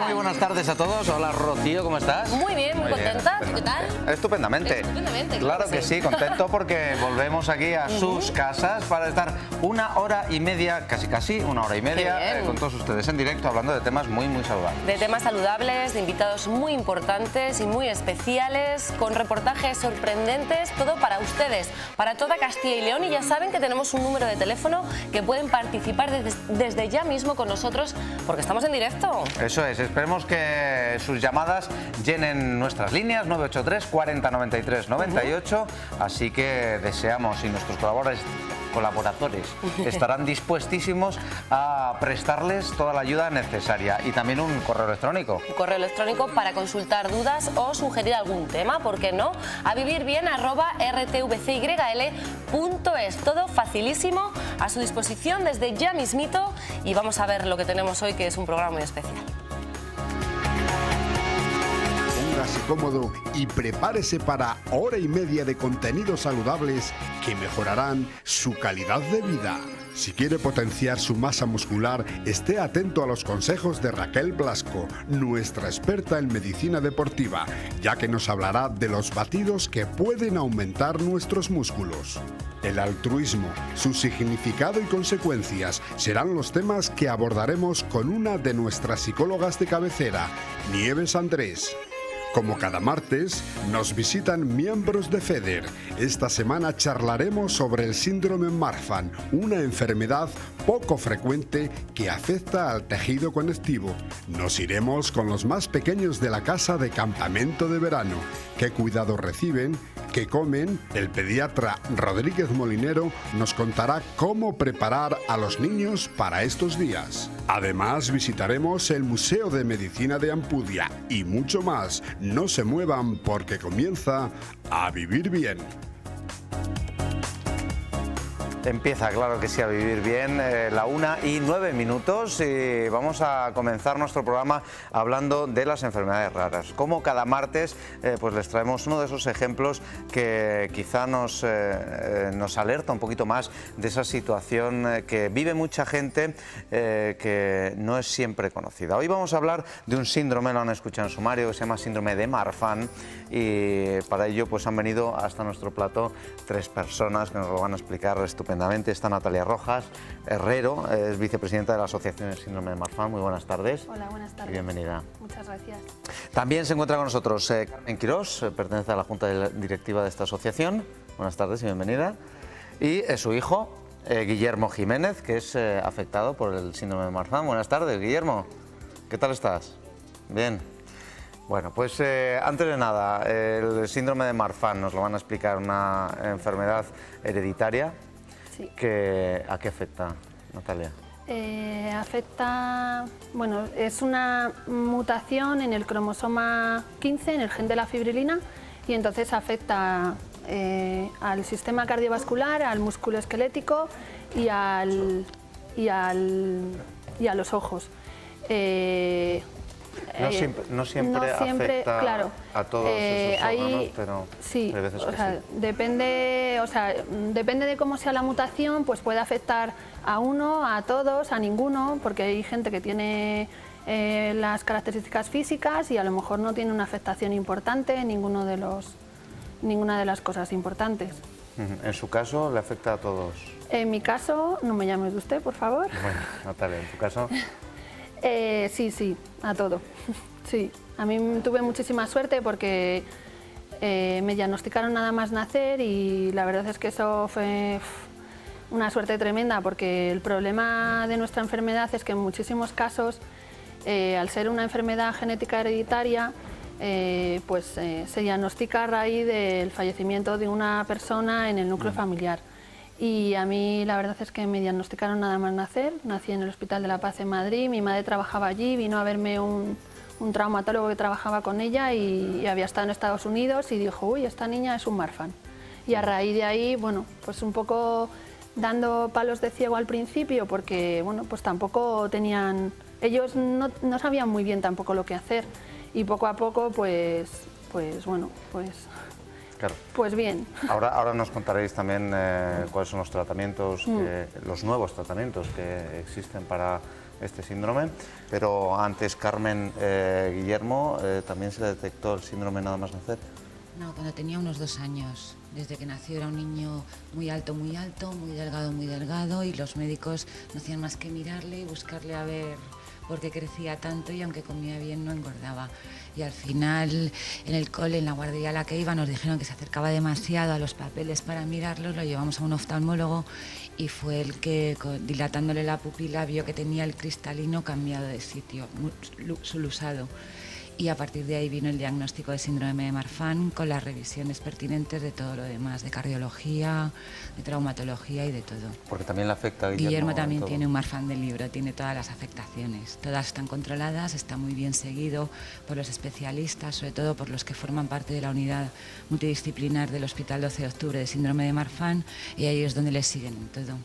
muy buenas tardes a todos. Hola Rocío, ¿cómo estás? Muy bien, muy contenta. ¿Qué tal? Estupendamente. Estupendamente. Claro que sí, contento porque volvemos aquí a sus casas para estar una hora y media, casi una hora y media, con todos ustedes en directo hablando de temas muy saludables. De temas saludables, de invitados muy importantes y muy especiales, con reportajes sorprendentes, todo para ustedes, para toda Castilla y León. Y ya saben que tenemos un número de teléfono que pueden participar desde ya mismo con nosotros porque estamos en directo. Eso es, esperemos que sus llamadas llenen nuestras líneas 983 40 93 98, así que deseamos y nuestros colaboradores estarán dispuestísimos a prestarles toda la ayuda necesaria y también un correo electrónico. Un correo electrónico para consultar dudas o sugerir algún tema, ¿por qué no? A vivirbien@rtvcyl.es. Todo facilísimo, a su disposición desde ya mismito, y vamos a ver lo que tenemos hoy, que es un programa muy especial. Póngase cómodo y prepárese para hora y media de contenidos saludables que mejorarán su calidad de vida. Si quiere potenciar su masa muscular, esté atento a los consejos de Raquel Blasco, nuestra experta en medicina deportiva, ya que nos hablará de los batidos que pueden aumentar nuestros músculos. El altruismo, su significado y consecuencias serán los temas que abordaremos con una de nuestras psicólogas de cabecera, Nieves Andrés. Como cada martes, nos visitan miembros de FEDER. Esta semana charlaremos sobre el síndrome Marfan, una enfermedad poco frecuente que afecta al tejido conectivo. Nos iremos con los más pequeños de la casa de campamento de verano. ¿Qué cuidados reciben? ¿Qué comen? El pediatra Rodríguez Molinero nos contará cómo preparar a los niños para estos días. Además, visitaremos el Museo de Medicina de Ampudia y mucho más. No se muevan porque comienza A Vivir Bien. Empieza, claro que sí, a vivir bien, la 1:09 y vamos a comenzar nuestro programa hablando de las enfermedades raras. Como cada martes, pues les traemos uno de esos ejemplos que quizá nos alerta un poquito más de esa situación que vive mucha gente que no es siempre conocida. Hoy vamos a hablar de un síndrome, lo han escuchado en sumario, que se llama síndrome de Marfan, y para ello pues han venido hasta nuestro plató tres personas que nos lo van a explicar estupendamente. Está Natalia Rojas Herrero, es vicepresidenta de la Asociación del Síndrome de Marfan. Muy buenas tardes. Hola, buenas tardes. Bienvenida. Muchas gracias. También se encuentra con nosotros Carmen Quirós, pertenece a la Junta Directiva de esta asociación. Buenas tardes y bienvenida. Y su hijo, Guillermo Jiménez, que es afectado por el síndrome de Marfan. Buenas tardes, Guillermo. ¿Qué tal estás? Bien. Bueno, pues antes de nada, el síndrome de Marfan nos lo van a explicar, una enfermedad hereditaria. Sí. ¿A qué afecta, Natalia? Es una mutación en el cromosoma 15, en el gen de la fibrilina, y entonces afecta al sistema cardiovascular, al músculo esquelético y a los ojos. No siempre afecta, claro, a todos esos órganos, pero sí, hay veces que sí. Depende de cómo sea la mutación, pues puede afectar a uno, a todos, a ninguno, porque hay gente que tiene las características físicas y a lo mejor no tiene una afectación importante en ninguna de las cosas importantes. En su caso, ¿le afecta a todos? En mi caso, no me llames de usted, por favor. Bueno, Natalia, en tu caso... Sí, a todo. Sí, a mí tuve muchísima suerte porque me diagnosticaron nada más nacer y la verdad es que eso fue una suerte tremenda, porque el problema de nuestra enfermedad es que en muchísimos casos, al ser una enfermedad genética hereditaria, se diagnostica a raíz del fallecimiento de una persona en el núcleo familiar. Y a mí la verdad es que me diagnosticaron nada más nacer. Nací en el Hospital de la Paz en Madrid, mi madre trabajaba allí, vino a verme un traumatólogo que trabajaba con ella y había estado en Estados Unidos y dijo, uy, esta niña es un Marfan. Y a raíz de ahí, bueno, pues un poco dando palos de ciego al principio, porque bueno, pues tampoco tenían, ellos no sabían muy bien tampoco lo que hacer, y poco a poco pues Claro. Pues bien. Ahora nos contaréis también cuáles son los tratamientos, los nuevos tratamientos que existen para este síndrome, pero antes, Carmen, Guillermo, ¿también se le detectó el síndrome nada más nacer? No, cuando tenía unos 2 años. Desde que nació era un niño muy alto, muy delgado, y los médicos no hacían más que mirarle y buscarle a ver por qué crecía tanto, y aunque comía bien no engordaba. Y al final en el cole, en la guardería a la que iba, nos dijeron que se acercaba demasiado a los papeles para mirarlos, lo llevamos a un oftalmólogo y fue el que, dilatándole la pupila, vio que tenía el cristalino cambiado de sitio, sulusado. Y a partir de ahí vino el diagnóstico de síndrome de Marfan con las revisiones pertinentes de todo lo demás, de cardiología, de traumatología y de todo. Porque también le afecta a Guillermo también tiene un Marfan del libro, tiene todas las afectaciones. Todas están controladas, está muy bien seguido por los especialistas, sobre todo por los que forman parte de la unidad multidisciplinar del Hospital 12 de Octubre de síndrome de Marfan, y ahí es donde le siguen en todo.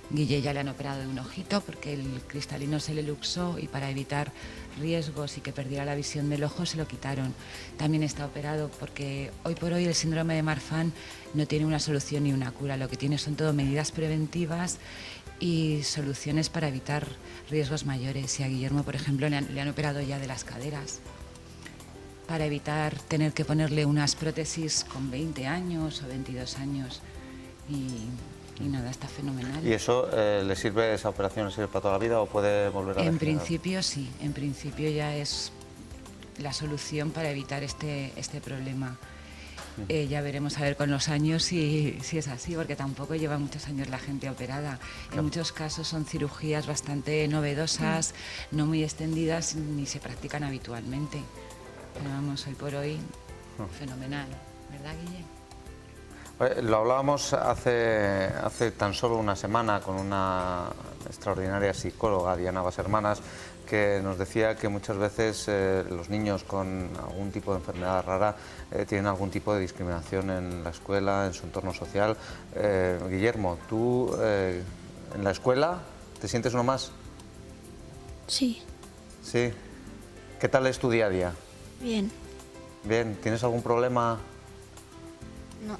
Guille ya le han operado de un ojito porque el cristalino se le luxó, y para evitar riesgos y que perdiera la visión del ojo se lo quitaron. También está operado porque hoy por hoy el síndrome de Marfan no tiene una solución ni una cura, lo que tiene son todo medidas preventivas y soluciones para evitar riesgos mayores. Y a Guillermo, por ejemplo, le han operado ya de las caderas para evitar tener que ponerle unas prótesis con 20 años o 22 años. Y nada, está fenomenal. ¿Y eso le sirve, esa operación le sirve para toda la vida o puede volver a En degenerar? principio sí, en principio ya es la solución para evitar este problema. Ya veremos a ver con los años si es así, porque tampoco lleva muchos años la gente operada. En muchos casos son cirugías bastante novedosas, no muy extendidas, ni se practican habitualmente. Pero vamos, hoy por hoy, fenomenal, ¿verdad, Guille? Lo hablábamos hace tan solo una semana con una extraordinaria psicóloga, Diana Bashermanas, que nos decía que muchas veces los niños con algún tipo de enfermedad rara tienen algún tipo de discriminación en la escuela, en su entorno social. Guillermo, ¿tú en la escuela te sientes uno más? Sí. Sí. ¿Qué tal es tu día a día? Bien. Bien. ¿Tienes algún problema? No.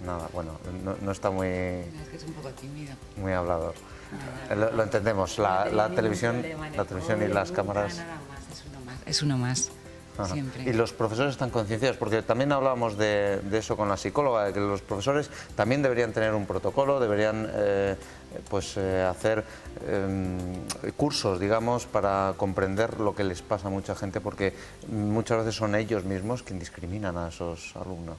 Nada, bueno, no está muy... Es que es un poco tímido. Muy hablador. Lo entendemos, la televisión y las cámaras... Nada más, es uno más, Ajá. siempre. Y los profesores están concienciados, porque también hablábamos de eso con la psicóloga, de que los profesores también deberían tener un protocolo, deberían hacer cursos, digamos, para comprender lo que les pasa a mucha gente, porque muchas veces son ellos mismos quienes discriminan a esos alumnos.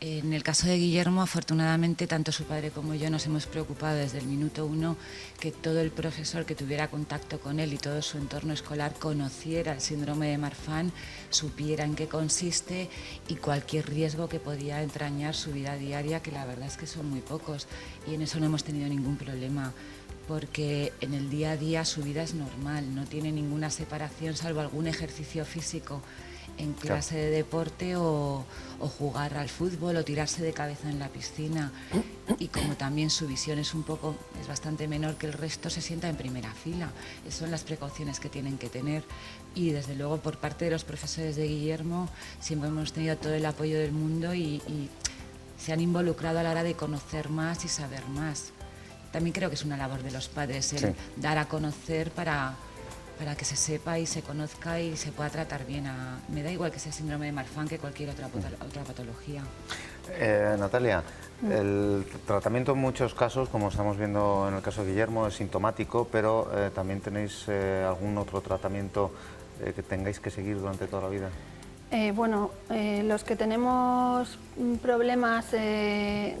En el caso de Guillermo, afortunadamente, tanto su padre como yo nos hemos preocupado desde el minuto 1 que todo el profesor que tuviera contacto con él y todo su entorno escolar conociera el síndrome de Marfan, supiera en qué consiste y cualquier riesgo que podía entrañar su vida diaria, que la verdad es que son muy pocos, y en eso no hemos tenido ningún problema, porque en el día a día su vida es normal, no tiene ninguna separación salvo algún ejercicio físico en clase de deporte o jugar al fútbol o tirarse de cabeza en la piscina, y como también su visión es bastante menor que el resto, se sienta en primera fila. Esas son las precauciones que tienen que tener, y desde luego por parte de los profesores de Guillermo siempre hemos tenido todo el apoyo del mundo y se han involucrado a la hora de conocer más y saber más. También creo que es una labor de los padres el dar a conocer para que se sepa y se conozca y se pueda tratar bien. Me da igual que sea síndrome de Marfan que cualquier otra patología. Natalia, el tratamiento en muchos casos, como estamos viendo en el caso de Guillermo, es sintomático, pero también tenéis algún otro tratamiento que tengáis que seguir durante toda la vida. Los que tenemos problemas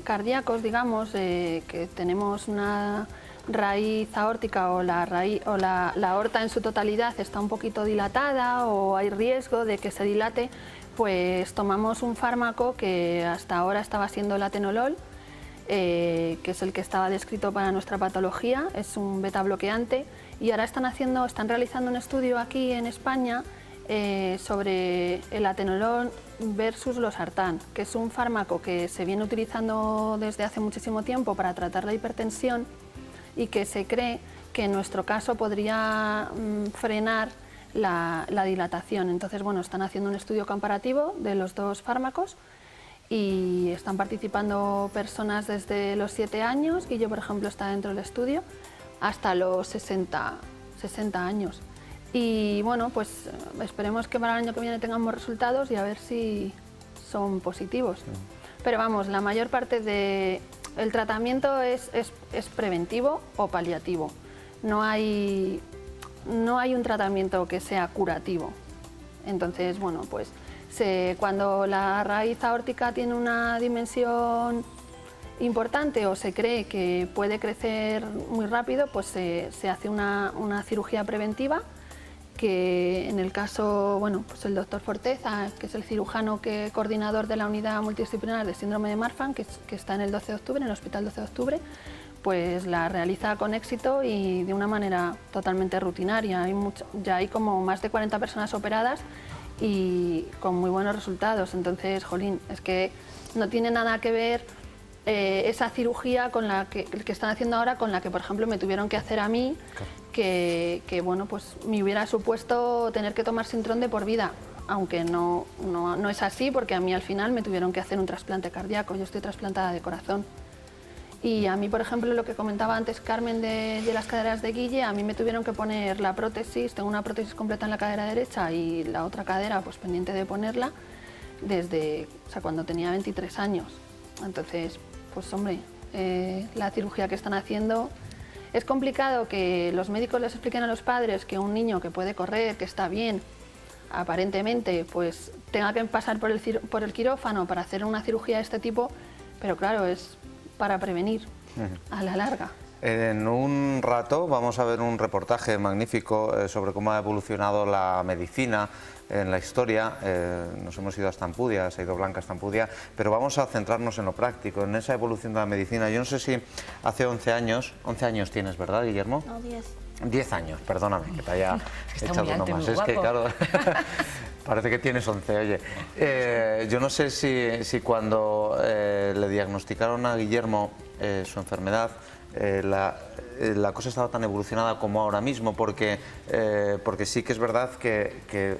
cardíacos, digamos, que tenemos una raíz aórtica o la aorta en su totalidad está un poquito dilatada o hay riesgo de que se dilate, pues tomamos un fármaco que hasta ahora estaba siendo el atenolol, que es el que estaba descrito para nuestra patología, es un beta bloqueante, y ahora están realizando un estudio aquí en España sobre el atenolol versus losartán, que es un fármaco que se viene utilizando desde hace muchísimo tiempo para tratar la hipertensión y que se cree que en nuestro caso podría frenar la dilatación. Entonces, bueno, están haciendo un estudio comparativo de los dos fármacos y están participando personas desde los 7 años, Guille, por ejemplo, está dentro del estudio, hasta los 60 años. Y bueno, pues esperemos que para el año que viene tengamos resultados y a ver si son positivos. Pero vamos, la mayor parte del tratamiento es preventivo o paliativo. No hay un tratamiento que sea curativo. Entonces, bueno, pues cuando la raíz aórtica tiene una dimensión importante o se cree que puede crecer muy rápido, pues se hace una cirugía preventiva, que en el caso, bueno, pues el doctor Forteza, que es el cirujano coordinador de la unidad multidisciplinar de síndrome de Marfan, que está en el 12 de octubre, en el Hospital 12 de Octubre, pues la realiza con éxito y de una manera totalmente rutinaria. Ya hay como más de 40 personas operadas y con muy buenos resultados. Entonces, jolín, es que no tiene nada que ver esa cirugía con la que están haciendo ahora, con la que, por ejemplo, me tuvieron que hacer a mí, que bueno, pues me hubiera supuesto tener que tomar Sintrom de por vida, aunque no es así, porque a mí al final me tuvieron que hacer un trasplante cardíaco. Yo estoy trasplantada de corazón. Y a mí, por ejemplo, lo que comentaba antes Carmen de las caderas de Guille, a mí me tuvieron que poner la prótesis, tengo una prótesis completa en la cadera derecha y la otra cadera pues pendiente de ponerla cuando tenía 23 años. Entonces, pues hombre, la cirugía que están haciendo, es complicado que los médicos les expliquen a los padres que un niño que puede correr, que está bien, aparentemente, pues tenga que pasar por el quirófano para hacer una cirugía de este tipo, pero claro, es para prevenir a la larga. En un rato vamos a ver un reportaje magnífico sobre cómo ha evolucionado la medicina en la historia. Nos hemos ido a Estampudia, se ha ido Blanca a Estampudia, pero vamos a centrarnos en lo práctico, en esa evolución de la medicina. Yo no sé si hace 11 años tienes, ¿verdad, Guillermo? No, 10. 10 años, perdóname, que te haya echado uno más. Es que claro, parece que tienes 11, oye. Yo no sé si cuando le diagnosticaron a Guillermo su enfermedad, la cosa estaba tan evolucionada como ahora mismo, porque sí que es verdad que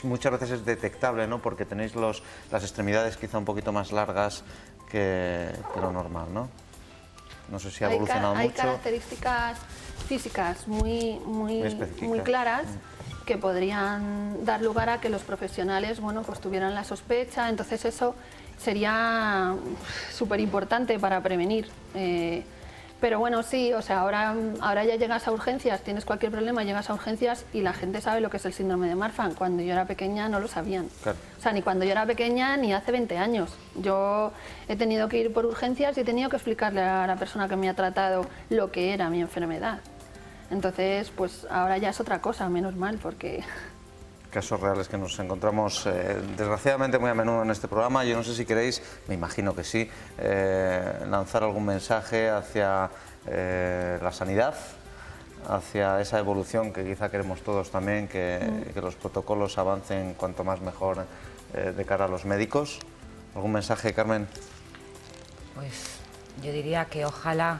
muchas veces es detectable, ¿no? Porque tenéis las extremidades quizá un poquito más largas que lo normal, ¿no? No sé si ha evolucionado hay mucho. Hay características físicas muy claras que podrían dar lugar a que los profesionales, bueno, pues tuvieran la sospecha. Entonces eso sería súper importante para prevenir. Pero bueno, sí, o sea, ahora ya llegas a urgencias, tienes cualquier problema, llegas a urgencias y la gente sabe lo que es el síndrome de Marfan. Cuando yo era pequeña no lo sabían. Claro. O sea, ni cuando yo era pequeña ni hace 20 años. Yo he tenido que ir por urgencias y he tenido que explicarle a la persona que me ha tratado lo que era mi enfermedad. Entonces, pues ahora ya es otra cosa, menos mal, porque... Casos reales que nos encontramos desgraciadamente muy a menudo en este programa. Yo no sé si queréis, me imagino que sí, lanzar algún mensaje hacia la sanidad, hacia esa evolución que quizá queremos todos también, que los protocolos avancen cuanto más mejor de cara a los médicos. ¿Algún mensaje, Carmen? Pues yo diría que ojalá,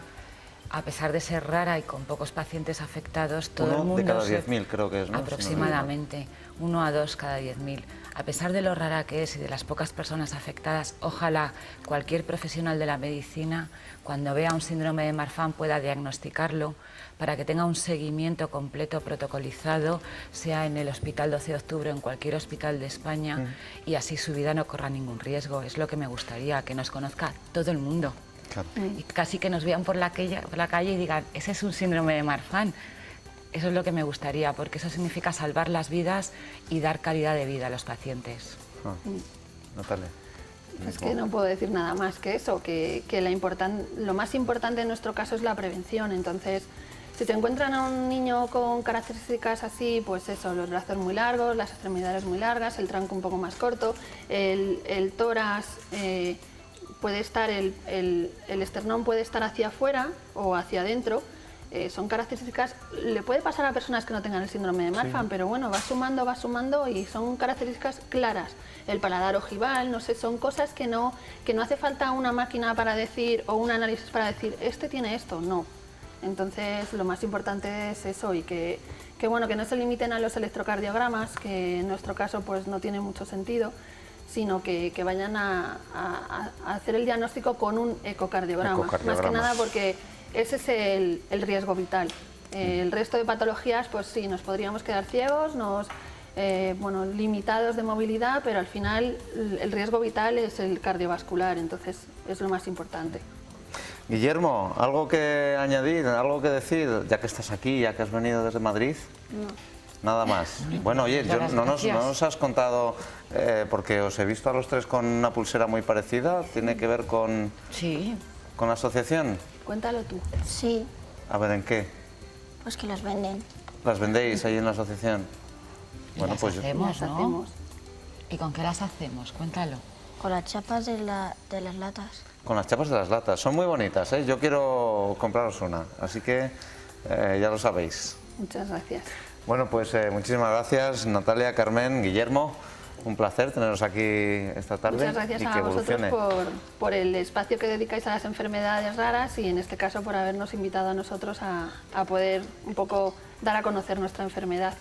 a pesar de ser rara y con pocos pacientes afectados, todo el mundo... de cada 10.000 creo que es, ¿no? Aproximadamente, 1 a 2 cada 10.000. A pesar de lo rara que es y de las pocas personas afectadas, ojalá cualquier profesional de la medicina, cuando vea un síndrome de Marfan, pueda diagnosticarlo para que tenga un seguimiento completo, protocolizado, sea en el Hospital 12 de Octubre o en cualquier hospital de España, y así su vida no corra ningún riesgo. Es lo que me gustaría, que nos conozca todo el mundo. Claro. Y casi que nos vean por la calle y digan, ese es un síndrome de Marfan. Eso es lo que me gustaría, porque eso significa salvar las vidas y dar calidad de vida a los pacientes. Natalia. Es que no puedo decir nada más que eso, que lo más importante en nuestro caso es la prevención. Entonces, si te encuentran a un niño con características así, pues eso, los brazos muy largos, las extremidades muy largas, el tronco un poco más corto, el tórax... puede estar el esternón puede estar hacia afuera o hacia adentro. Son características, le puede pasar a personas que no tengan el síndrome de Marfan, pero bueno, va sumando y son características claras. El paladar ojival, no sé, son cosas que no hace falta una máquina para decir o un análisis para decir, este tiene esto, no. Entonces lo más importante es eso, y que bueno, que no se limiten a los electrocardiogramas, que en nuestro caso pues no tiene mucho sentido, sino que vayan a hacer el diagnóstico con un ecocardiograma. Más que nada porque ese es el riesgo vital. El resto de patologías, pues sí, nos podríamos quedar ciegos, bueno, limitados de movilidad, pero al final el riesgo vital es el cardiovascular, entonces es lo más importante. Guillermo, ¿algo que añadir, algo que decir, ya que estás aquí, ya que has venido desde Madrid? No. Nada más. Bueno, oye, no nos has contado, porque os he visto a los tres con una pulsera muy parecida, ¿tiene que ver con, con la asociación? Cuéntalo tú. Sí, A ver, ¿en qué? pues que las venden. ¿Las vendéis ahí en la asociación? Bueno, pues hacemos, Las ¿no? hacemos. ¿Y con qué las hacemos? Cuéntalo. Con las chapas de las latas. con las chapas de las latas. Son muy bonitas, ¿eh? Yo quiero compraros una, así que ya lo sabéis. Muchas gracias. Bueno, pues muchísimas gracias, Natalia, Carmen, Guillermo. Un placer teneros aquí esta tarde. Muchas gracias y a que vosotros evolucione. por el espacio que dedicáis a las enfermedades raras y en este caso por habernos invitado a nosotros a poder un poco dar a conocer nuestra enfermedad.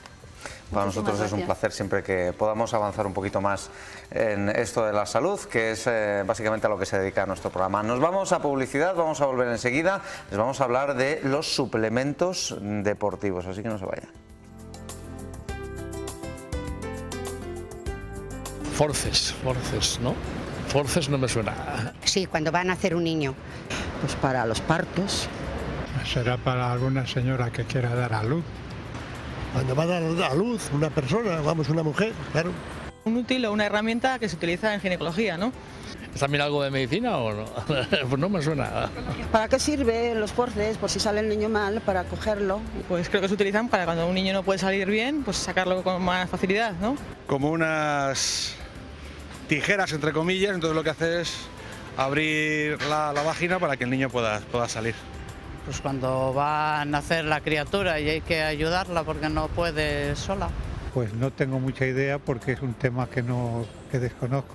Para Muchísimas nosotros es un gracias. placer siempre que podamos avanzar un poquito más en esto de la salud, que es básicamente a lo que se dedica nuestro programa. Nos vamos a publicidad, vamos a volver enseguida, les vamos a hablar de los suplementos deportivos, así que no se vayan. Forces, ¿no? Forces no me suena. Sí, cuando van a hacer un niño. Pues para los partos. Será para alguna señora que quiera dar a luz. Cuando va a dar a luz una persona, vamos, una mujer, claro. Un útil o una herramienta que se utiliza en ginecología, ¿no? ¿Es también algo de medicina o no? Pues no me suena. ¿Para qué sirve los forces? Por si sale el niño mal, para cogerlo. Pues creo que se utilizan para cuando un niño no puede salir bien, pues sacarlo con más facilidad, ¿no? Como unas tijeras, entre comillas, entonces lo que hace es abrir la vagina para que el niño pueda salir. Pues cuando va a nacer la criatura y hay que ayudarla porque no puede sola. Pues no tengo mucha idea porque es un tema que desconozco.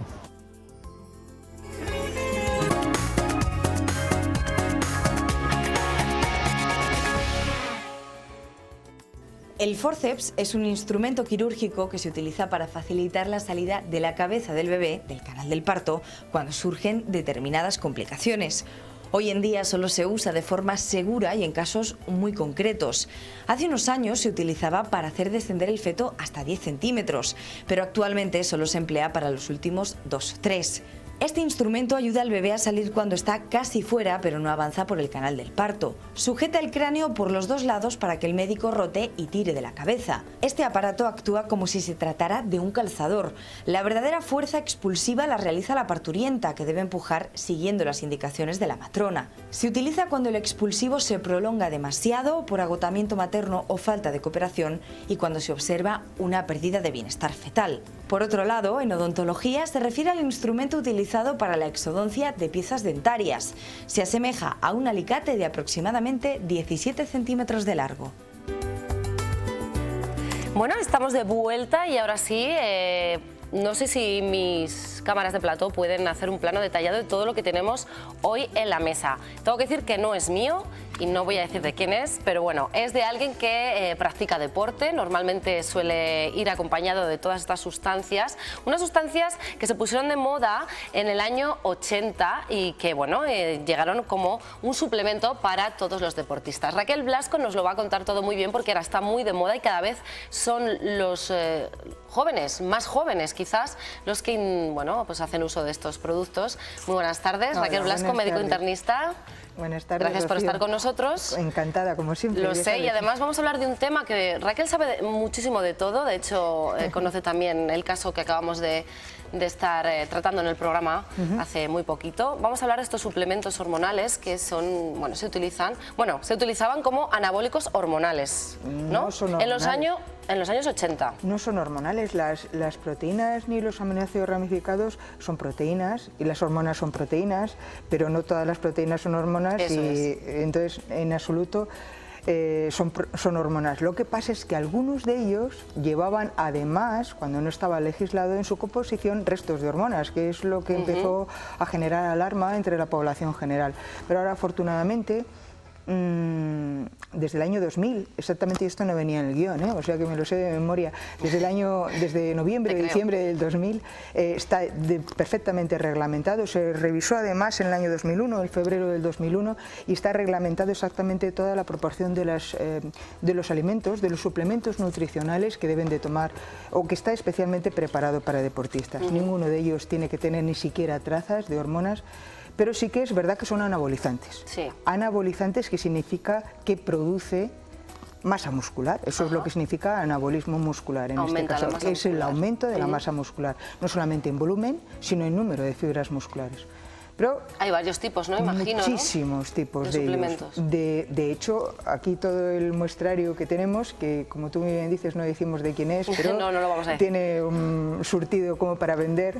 El forceps es un instrumento quirúrgico que se utiliza para facilitar la salida de la cabeza del bebé del canal del parto cuando surgen determinadas complicaciones. Hoy en día solo se usa de forma segura y en casos muy concretos. Hace unos años se utilizaba para hacer descender el feto hasta 10 centímetros, pero actualmente solo se emplea para los últimos 2 o 3. Este instrumento ayuda al bebé a salir cuando está casi fuera, pero no avanza por el canal del parto. Sujeta el cráneo por los dos lados para que el médico rote y tire de la cabeza. Este aparato actúa como si se tratara de un calzador. La verdadera fuerza expulsiva la realiza la parturienta, que debe empujar siguiendo las indicaciones de la matrona. Se utiliza cuando el expulsivo se prolonga demasiado por agotamiento materno o falta de cooperación y cuando se observa una pérdida de bienestar fetal. Por otro lado, en odontología se refiere al instrumento utilizado para la exodoncia de piezas dentarias. Se asemeja a un alicate de aproximadamente 17 centímetros de largo. Bueno, estamos de vuelta y ahora sí, no sé si mis cámaras de plató pueden hacer un plano detallado de todo lo que tenemos hoy en la mesa. Tengo que decir que no es mío y no voy a decir de quién es, pero bueno, es de alguien que practica deporte, normalmente suele ir acompañado de todas estas sustancias, unas sustancias que se pusieron de moda en el año 80 y que bueno, llegaron como un suplemento para todos los deportistas. Raquel Blasco nos lo va a contar todo muy bien porque ahora está muy de moda y cada vez son los jóvenes, más jóvenes quizás, los que bueno, pues hacen uso de estos productos. Muy buenas tardes, Hola, Raquel Blasco, médico internista. Buenas tardes, gracias por Rocío. estar con nosotros. Encantada, como siempre. Lo sé, y además vamos a hablar de un tema que Raquel sabe muchísimo de todo, de hecho conoce también el caso que acabamos de estar tratando en el programa hace muy poquito. Vamos a hablar de estos suplementos hormonales que son, bueno, se utilizaban como anabólicos hormonales, ¿no? No son hormonales. En los años 80. No son hormonales, las proteínas ni los aminoácidos ramificados son proteínas y las hormonas son proteínas, pero no todas las proteínas son hormonas. Eso es. Entonces en absoluto son hormonas. Lo que pasa es que algunos de ellos llevaban además, cuando no estaba legislado en su composición, restos de hormonas, que es lo que empezó a generar alarma entre la población general. Pero ahora afortunadamente desde el año 2000, exactamente esto no venía en el guión, o sea que me lo sé de memoria, desde noviembre o diciembre del 2000 está perfectamente reglamentado, se revisó además en el año 2001, en febrero del 2001, y está reglamentado exactamente toda la proporción de los alimentos, de los suplementos nutricionales que deben de tomar o que está especialmente preparado para deportistas. Ninguno de ellos tiene que tener ni siquiera trazas de hormonas, pero sí que es verdad que son anabolizantes. Sí. Anabolizantes, que significa que produce masa muscular. Eso es lo que significa anabolismo muscular en este caso, que es el aumento de la masa muscular, no solamente en volumen, sino en número de fibras musculares. Pero hay varios tipos, ¿no? Imagino, muchísimos tipos de suplementos. De hecho, aquí todo el muestrario que tenemos, que como tú muy bien dices, no decimos de quién es, pero no lo vamos a decir. Tiene un surtido como para vender.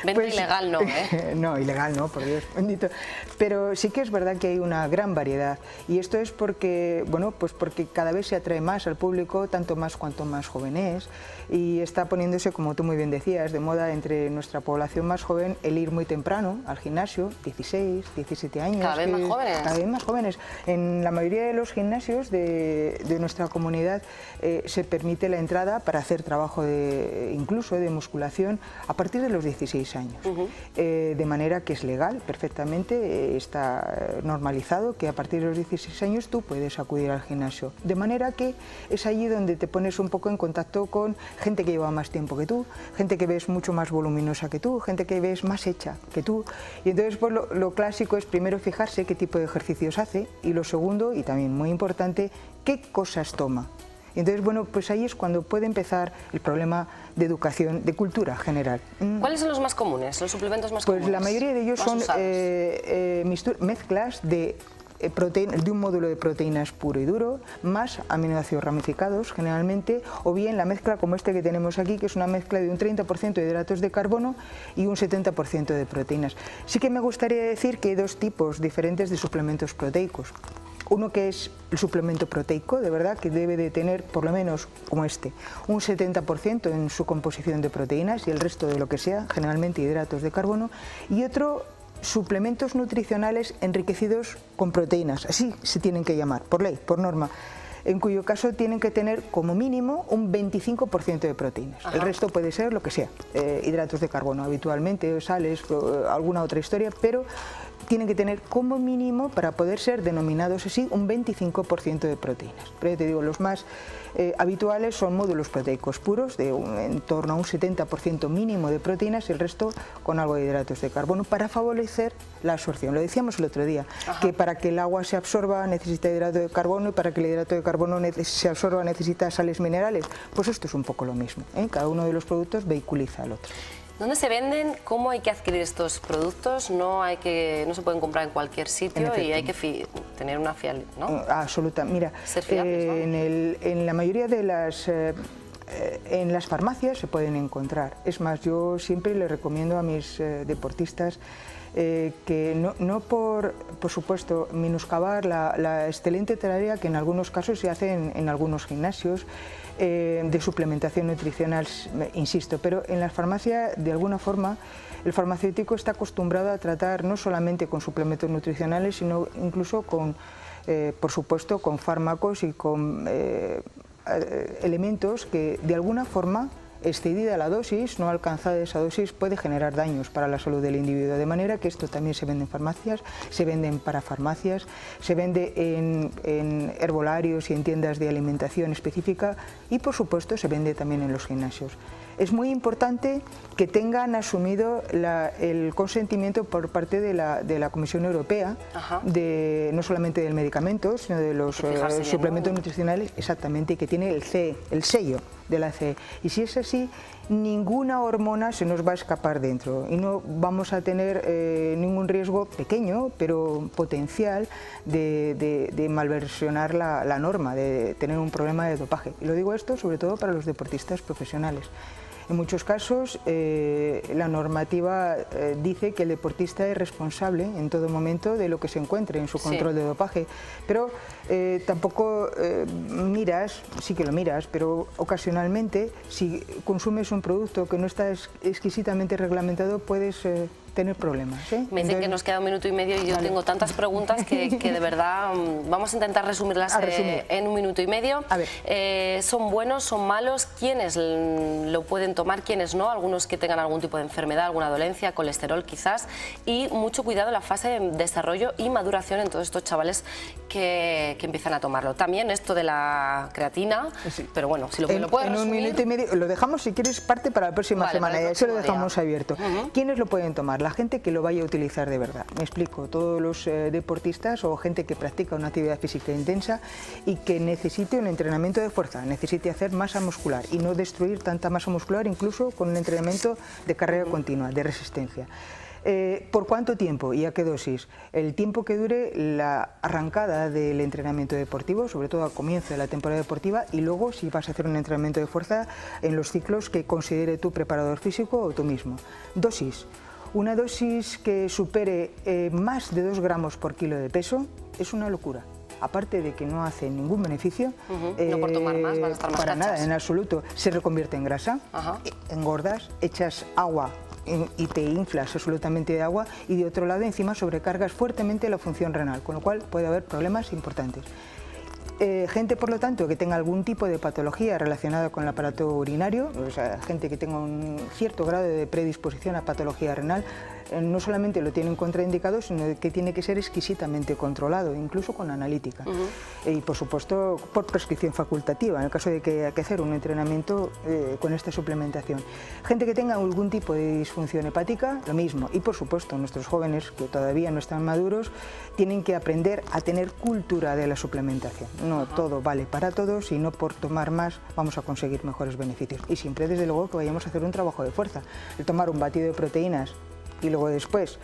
Venta ilegal no, ¿eh? No, ilegal no, por Dios bendito. Pero sí que es verdad que hay una gran variedad. Y esto es porque, bueno, pues porque cada vez se atrae más al público, tanto más cuanto más joven es. Y está poniéndose, como tú muy bien decías, de moda entre nuestra población más joven el ir muy temprano al gimnasio, 16, 17 años. Cada vez más jóvenes. Cada vez más jóvenes. En la mayoría de los gimnasios de nuestra comunidad se permite la entrada para hacer trabajo incluso de musculación a partir de los 16 años. De manera que es legal perfectamente, está normalizado que a partir de los 16 años tú puedes acudir al gimnasio. De manera que es allí donde te pones un poco en contacto con gente que lleva más tiempo que tú, gente que ves mucho más voluminosa que tú, gente que ves más hecha que tú. Y entonces pues lo clásico es primero fijarse qué tipo de ejercicios hace y lo segundo, y también muy importante, qué cosas toma. Y entonces, bueno, pues ahí es cuando puede empezar el problema de educación, de cultura general. ¿Cuáles son los más comunes, los suplementos más comunes? Pues la mayoría de ellos son mezclas de un módulo de proteínas puro y duro, más aminoácidos ramificados generalmente, o bien la mezcla como este que tenemos aquí, que es una mezcla de un 30% de hidratos de carbono y un 70% de proteínas. Sí que me gustaría decir que hay dos tipos diferentes de suplementos proteicos. Uno que es el suplemento proteico, de verdad, que debe de tener, por lo menos como este, un 70% en su composición de proteínas y el resto de lo que sea, generalmente hidratos de carbono, y otro, suplementos nutricionales enriquecidos con proteínas, así se tienen que llamar, por ley, por norma, en cuyo caso tienen que tener como mínimo un 25% de proteínas. El resto puede ser lo que sea, hidratos de carbono habitualmente, sales, alguna otra historia, pero tienen que tener como mínimo, para poder ser denominados así, un 25% de proteínas. Pero ya te digo, los más habituales son módulos proteicos puros, en torno a un 70% mínimo de proteínas y el resto con algo de hidratos de carbono, para favorecer la absorción. Lo decíamos el otro día, que para que el agua se absorba necesita hidrato de carbono y para que el hidrato de carbono se absorba necesita sales minerales. Pues esto es un poco lo mismo, Cada uno de los productos vehiculiza al otro. ¿Dónde se venden? ¿Cómo hay que adquirir estos productos? No se pueden comprar en cualquier sitio y hay que tener una fiabilidad, ¿no? Absoluta. Mira, ser fiables, ¿no? en la mayoría de en las farmacias se pueden encontrar. Es más, yo siempre le recomiendo a mis deportistas que no por supuesto minuscabar la excelente tarea que en algunos casos se hace en algunos gimnasios de suplementación nutricional, insisto, pero en la farmacia de alguna forma el farmacéutico está acostumbrado a tratar no solamente con suplementos nutricionales, sino incluso con, por supuesto, con fármacos y con elementos que de alguna forma, excedida la dosis, no alcanzada esa dosis, puede generar daños para la salud del individuo, de manera que esto también se vende en farmacias, se vende en parafarmacias, se vende en herbolarios y en tiendas de alimentación específica y por supuesto se vende también en los gimnasios. Es muy importante que tengan asumido el consentimiento por parte de la Comisión Europea, no solamente del medicamento, sino de los suplementos nutricionales, exactamente, y que tiene el sello de la CE. Y si es así, ninguna hormona se nos va a escapar dentro y no vamos a tener ningún riesgo pequeño, pero potencial, de malversionar la norma, de tener un problema de dopaje. Y lo digo esto sobre todo para los deportistas profesionales. En muchos casos la normativa dice que el deportista es responsable en todo momento de lo que se encuentre en su control de dopaje, pero tampoco miras, sí que lo miras, pero ocasionalmente si consumes un producto que no está exquisitamente reglamentado puedes tener problemas. Me dicen que nos queda 1 minuto y medio y yo tengo tantas preguntas que de verdad vamos a intentar resumirlas en 1 minuto y medio. A ver. ¿Son buenos, son malos? ¿Quiénes lo pueden tomar, quiénes no? Algunos que tengan algún tipo de enfermedad, alguna dolencia, colesterol quizás. Y mucho cuidado en la fase de desarrollo y maduración en todos estos chavales que empiezan a tomarlo. También esto de la creatina, pero bueno, si lo puedes resumir... En 1 minuto y medio, lo dejamos si quieres parte para la próxima semana, y eso lo dejamos abierto. ¿Quiénes lo pueden tomar? La gente que lo vaya a utilizar de verdad. Me explico, todos los deportistas o gente que practica una actividad física intensa y que necesite un entrenamiento de fuerza, necesite hacer masa muscular y no destruir tanta masa muscular incluso con un entrenamiento de carrera continua, de resistencia. ¿Por cuánto tiempo y a qué dosis? El tiempo que dure la arrancada del entrenamiento deportivo, sobre todo al comienzo de la temporada deportiva, y luego si vas a hacer un entrenamiento de fuerza en los ciclos que considere tu preparador físico o tú mismo. Dosis. Una dosis que supere más de 2 gramos por kilo de peso es una locura. Aparte de que no hace ningún beneficio, no por tomar más, van a estar más para cachas. nada, en absoluto. Se reconvierte en grasa, engordas, echas agua y te inflas absolutamente de agua, y de otro lado encima sobrecargas fuertemente la función renal, con lo cual puede haber problemas importantes. Gente, por lo tanto, que tenga algún tipo de patología relacionada con el aparato urinario, o sea, gente que tenga un cierto grado de predisposición a patología renal, no solamente lo tienen contraindicado, sino que tiene que ser exquisitamente controlado, incluso con analítica. Y por supuesto, por prescripción facultativa, en el caso de que haya que hacer un entrenamiento con esta suplementación. Gente que tenga algún tipo de disfunción hepática, lo mismo. Y por supuesto, nuestros jóvenes que todavía no están maduros, tienen que aprender a tener cultura de la suplementación. No todo vale para todos y no por tomar más vamos a conseguir mejores beneficios. Y siempre, desde luego, que vayamos a hacer un trabajo de fuerza. El tomar un batido de proteínas y luego después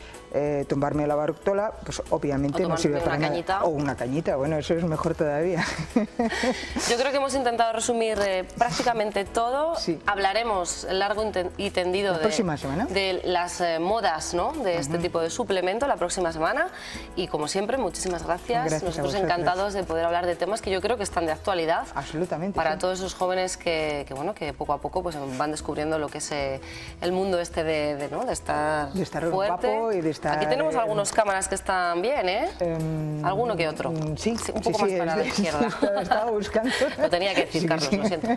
tomarme la Bartola, pues obviamente no sirve para nada. O una cañita, bueno, eso es mejor todavía. Yo creo que hemos intentado resumir prácticamente todo. Hablaremos largo y tendido de las modas, ¿no?, de este tipo de suplemento la próxima semana, y como siempre, muchísimas gracias. Nosotros encantados de poder hablar de temas que yo creo que están de actualidad. Absolutamente. Para todos esos jóvenes que poco a poco pues van descubriendo lo que es el mundo este de estar fuerte. Guapo y de estar... Aquí tenemos algunos cámaras que están bien, ¿eh? Alguno que otro. Sí, un poco más para la izquierda. Estaba buscando. Lo tenía que decir, Carlos, lo siento.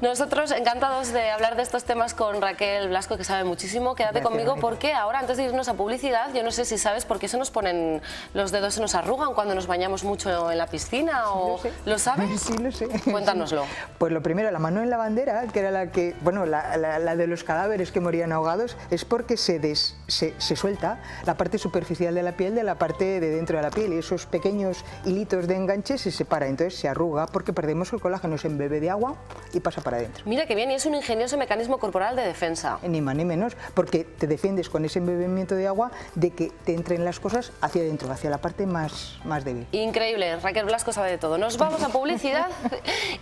Nosotros encantados de hablar de estos temas con Raquel Blasco, que sabe muchísimo. Quédate conmigo porque ahora, antes de irnos a publicidad, yo no sé si sabes por qué se nos ponen los dedos, se nos arrugan cuando nos bañamos mucho en la piscina, o ¿lo sabes? Sí, lo sé. Cuéntanoslo. Pues lo primero, la mano en la bandera, que era la que, bueno, la de los cadáveres que morían ahogados, es porque se suelta la parte superficial de la piel de la parte de dentro de la piel, y esos pequeños hilitos de enganche se separan, entonces se arruga porque perdemos el colágeno, se embebe de agua y pasa para adentro. Mira que bien, y es un ingenioso mecanismo corporal de defensa. Ni más ni menos, porque te defiendes con ese embebimiento de agua de que te entren las cosas hacia adentro, hacia la parte más débil. Increíble, Raquel Blasco sabe de todo. Nos vamos a publicidad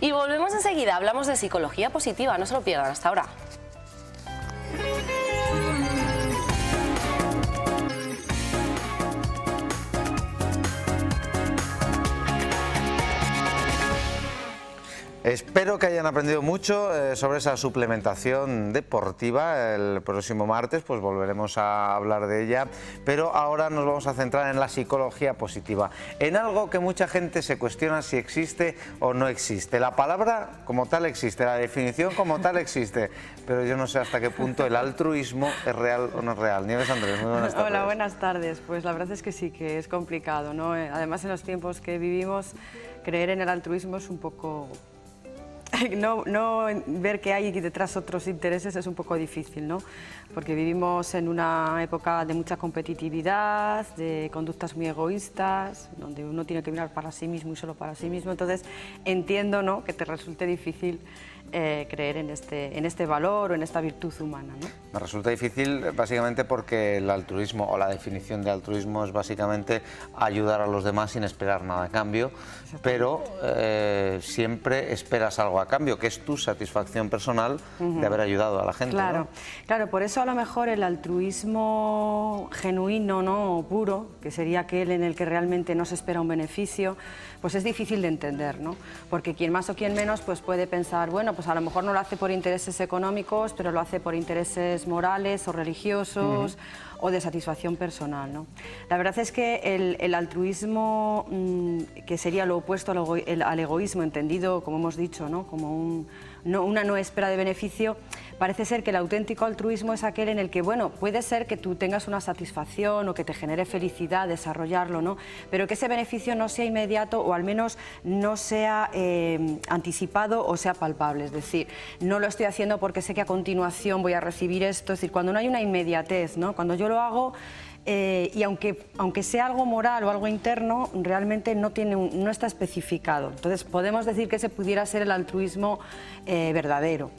y volvemos enseguida. Hablamos de psicología positiva, no se lo pierdan. Hasta ahora. Espero que hayan aprendido mucho sobre esa suplementación deportiva. El próximo martes pues volveremos a hablar de ella, pero ahora nos vamos a centrar en la psicología positiva, en algo que mucha gente se cuestiona si existe o no existe. La palabra como tal existe, la definición como tal existe, pero yo no sé hasta qué punto el altruismo es real o no es real. Nieves Andrés, muy buenas tardes. Hola, buenas tardes. Pues la verdad es que sí, que es complicado, ¿no? Además, en los tiempos que vivimos, creer en el altruismo es un poco... No ver que hay detrás otros intereses es un poco difícil, ¿no? Porque vivimos en una época de mucha competitividad, de conductas muy egoístas, donde uno tiene que mirar para sí mismo y solo para sí mismo. Entonces entiendo, ¿no?, que te resulte difícil creer en este valor o en esta virtud humana, ¿no? Me resulta difícil básicamente porque el altruismo, o la definición de altruismo, es básicamente ayudar a los demás sin esperar nada a cambio, pero siempre esperas algo a cambio, que es tu satisfacción personal de haber ayudado a la gente. Claro, ¿no? Claro, por eso a lo mejor el altruismo genuino, ¿no?, o puro, que sería aquel en el que realmente no se espera un beneficio, pues es difícil de entender, ¿no? Porque quien más o quien menos pues puede pensar, bueno, pues Pues a lo mejor no lo hace por intereses económicos, pero lo hace por intereses morales o religiosos o de satisfacción personal, ¿no? La verdad es que el altruismo, que sería lo opuesto al egoísmo, entendido, como hemos dicho, ¿no? Como una no espera de beneficio, parece ser que el auténtico altruismo es aquel en el que, bueno, puede ser que tú tengas una satisfacción o que te genere felicidad desarrollarlo, ¿no? Pero que ese beneficio no sea inmediato o al menos no sea anticipado o sea palpable. Es decir, no lo estoy haciendo porque sé que a continuación voy a recibir esto. Es decir, cuando no hay una inmediatez, ¿no? Cuando yo lo hago y aunque sea algo moral o algo interno, realmente no está especificado. Entonces podemos decir que ese pudiera ser el altruismo verdadero.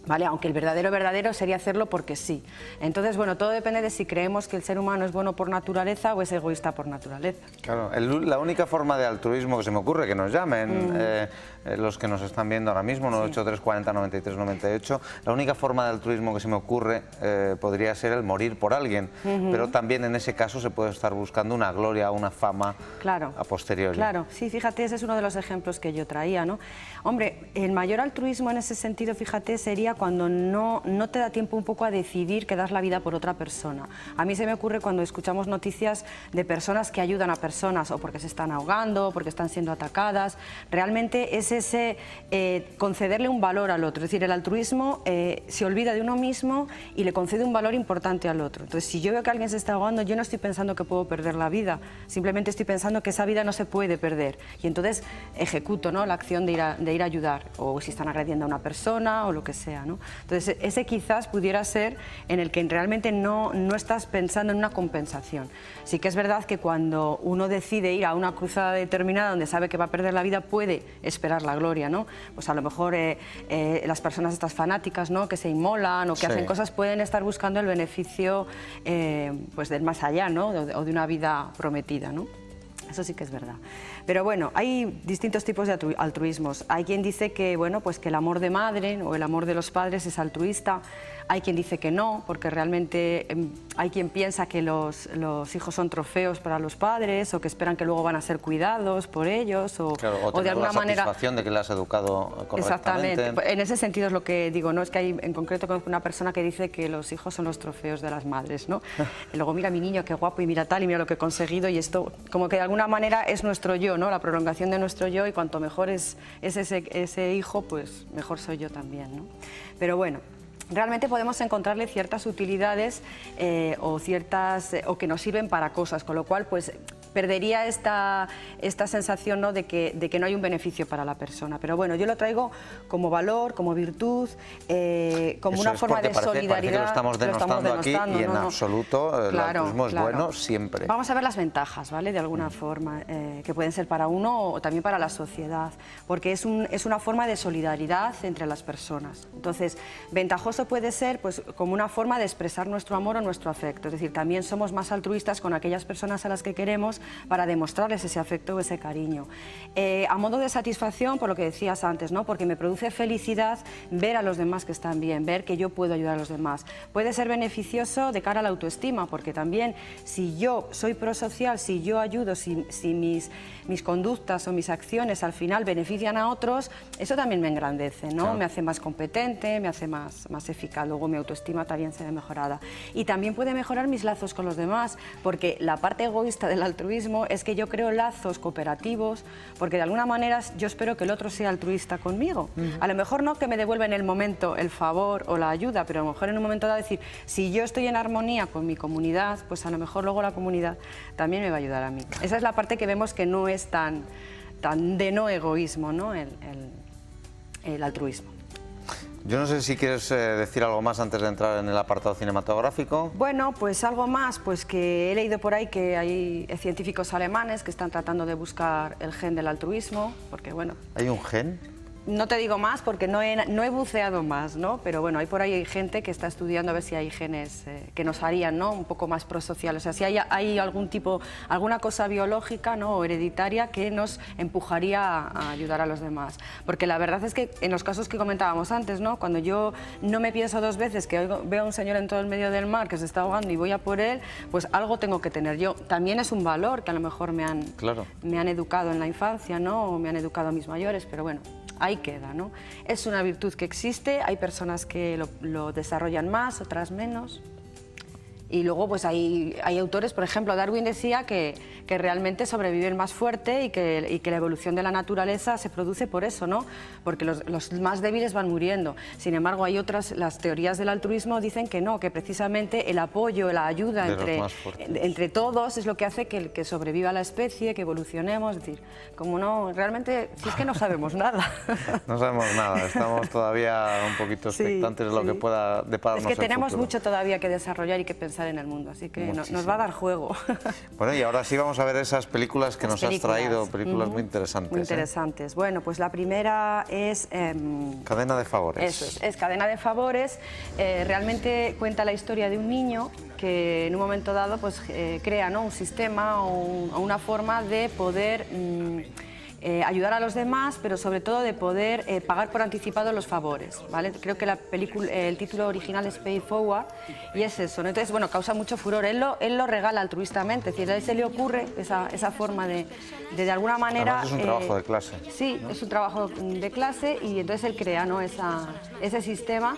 ¿Vale? Aunque el verdadero sería hacerlo porque sí. Entonces, bueno, todo depende de si creemos que el ser humano es bueno por naturaleza o es egoísta por naturaleza. Claro, la única forma de altruismo que se me ocurre, que nos llamen los que nos están viendo ahora mismo, 983 40 93 98, la única forma de altruismo que se me ocurre podría ser el morir por alguien, pero también en ese caso se puede estar buscando una gloria, una fama a posteriori. Claro, sí, fíjate, ese es uno de los ejemplos que yo traía, ¿no? Hombre, el mayor altruismo en ese sentido, fíjate, sería cuando no te da tiempo un poco a decidir que das la vida por otra persona. A mí se me ocurre cuando escuchamos noticias de personas que ayudan a personas o porque se están ahogando, o porque están siendo atacadas. Realmente es ese concederle un valor al otro. Es decir, el altruismo se olvida de uno mismo y le concede un valor importante al otro. Entonces, si yo veo que alguien se está ahogando, yo no estoy pensando que puedo perder la vida, simplemente estoy pensando que esa vida no se puede perder. Y entonces ejecuto, ¿no?, la acción de ir a ayudar, o si están agrediendo a una persona o lo que sea, ¿no? Entonces, ese quizás pudiera ser en el que realmente no estás pensando en una compensación. Sí que es verdad que cuando uno decide ir a una cruzada determinada donde sabe que va a perder la vida, puede esperar la gloria, ¿no? Pues a lo mejor las personas estas fanáticas, ¿no?, que se inmolan o que hacen cosas, pueden estar buscando el beneficio pues del más allá, ¿no?, o de una vida prometida, ¿no? Eso sí que es verdad. Pero bueno, hay distintos tipos de altruismos. Hay quien dice que, bueno, pues que el amor de madre o el amor de los padres es altruista. Hay quien dice que no, porque realmente hay quien piensa que los hijos son trofeos para los padres o que esperan que luego van a ser cuidados por ellos o de alguna manera... la satisfacción de que le has educado correctamente. Exactamente. En ese sentido es lo que digo, ¿no? Es que hay en concreto una persona que dice que los hijos son los trofeos de las madres, ¿no? Y luego mira a mi niño, qué guapo, y mira tal, y mira lo que he conseguido, y esto como que de alguna manera es nuestro yo, ¿no? La prolongación de nuestro yo, y cuanto mejor es ese hijo, pues mejor soy yo también, ¿no? Pero bueno, realmente podemos encontrarle ciertas utilidades o que nos sirven para cosas, con lo cual pues perdería esta sensación, ¿no?, de que no hay un beneficio para la persona. Pero bueno, yo lo traigo como valor, como virtud, como una forma de solidaridad. Parece que lo estamos denostando aquí y en absoluto el altruismo es bueno siempre. Vamos a ver las ventajas, ¿vale?, de alguna forma, que pueden ser para uno o también para la sociedad, porque es una forma de solidaridad entre las personas. Entonces, ventajoso puede ser pues como una forma de expresar nuestro amor o nuestro afecto. Es decir, también somos más altruistas con aquellas personas a las que queremos para demostrarles ese afecto o ese cariño. A modo de satisfacción, por lo que decías antes, ¿no?, porque me produce felicidad ver a los demás que están bien, ver que yo puedo ayudar a los demás. Puede ser beneficioso de cara a la autoestima, porque también si yo soy prosocial, si yo ayudo, si mis conductas o mis acciones al final benefician a otros, eso también me engrandece, ¿no? Claro. Me hace más competente, me hace más eficaz, luego mi autoestima también se ve mejorada. Y también puede mejorar mis lazos con los demás, porque la parte egoísta del altruismo es que yo creo lazos cooperativos, porque de alguna manera yo espero que el otro sea altruista conmigo. A lo mejor no que me devuelva en el momento el favor o la ayuda, pero a lo mejor en un momento dado decir, si yo estoy en armonía con mi comunidad, pues a lo mejor luego la comunidad también me va a ayudar a mí. Esa es la parte que vemos que no es tan de no egoísmo, ¿no?, el altruismo. Yo no sé si quieres decir algo más antes de entrar en el apartado cinematográfico. Bueno, pues algo más, pues que he leído por ahí que hay científicos alemanes que están tratando de buscar el gen del altruismo, porque bueno... ¿Hay un gen? No te digo más porque no he buceado más, ¿no? Pero bueno, hay por ahí gente que está estudiando a ver si hay genes que nos harían, ¿no?, un poco más prosociales. O sea, si hay alguna cosa biológica, ¿no?, o hereditaria que nos empujaría a ayudar a los demás. Porque la verdad es que en los casos que comentábamos antes, ¿no?, cuando yo no me pienso dos veces que veo a un señor en todo el medio del mar que se está ahogando y voy a por él, pues algo tengo que tener yo. También es un valor que a lo mejor me han educado en la infancia, ¿no?, o me han educado a mis mayores, pero bueno. Hay queda, ¿no? Es una virtud que existe, hay personas que lo desarrollan más, otras menos. Y luego pues hay autores, por ejemplo, Darwin decía que realmente sobrevive el más fuerte y que la evolución de la naturaleza se produce por eso, ¿no? Porque los más débiles van muriendo. Sin embargo, hay otras, las teorías del altruismo dicen que no, que precisamente el apoyo, la ayuda entre todos es lo que hace que sobreviva la especie, que evolucionemos. Es decir, como no, realmente, si es que no sabemos nada. No sabemos nada, estamos todavía un poquito expectantes de lo que pueda depararnos el futuro. Es que tenemos mucho todavía que desarrollar y que pensar en el mundo, así que nos va a dar juego. Bueno, y ahora sí vamos a ver esas películas que nos has traído, películas muy interesantes. Muy interesantes. Bueno, pues la primera es... Cadena de favores. Eso es Cadena de favores. Realmente cuenta la historia de un niño que en un momento dado pues, crea, ¿no?, un sistema o una forma de poder... ayudar a los demás, pero sobre todo de poder pagar por anticipado los favores, ¿vale? Creo que el título original es Pay Forward y es eso, ¿no? Entonces, bueno, causa mucho furor. Él lo regala altruistamente, es decir, a él se le ocurre esa forma de alguna manera... Además es un trabajo de clase. Sí, es un trabajo de clase y entonces él crea, ¿no?, ese sistema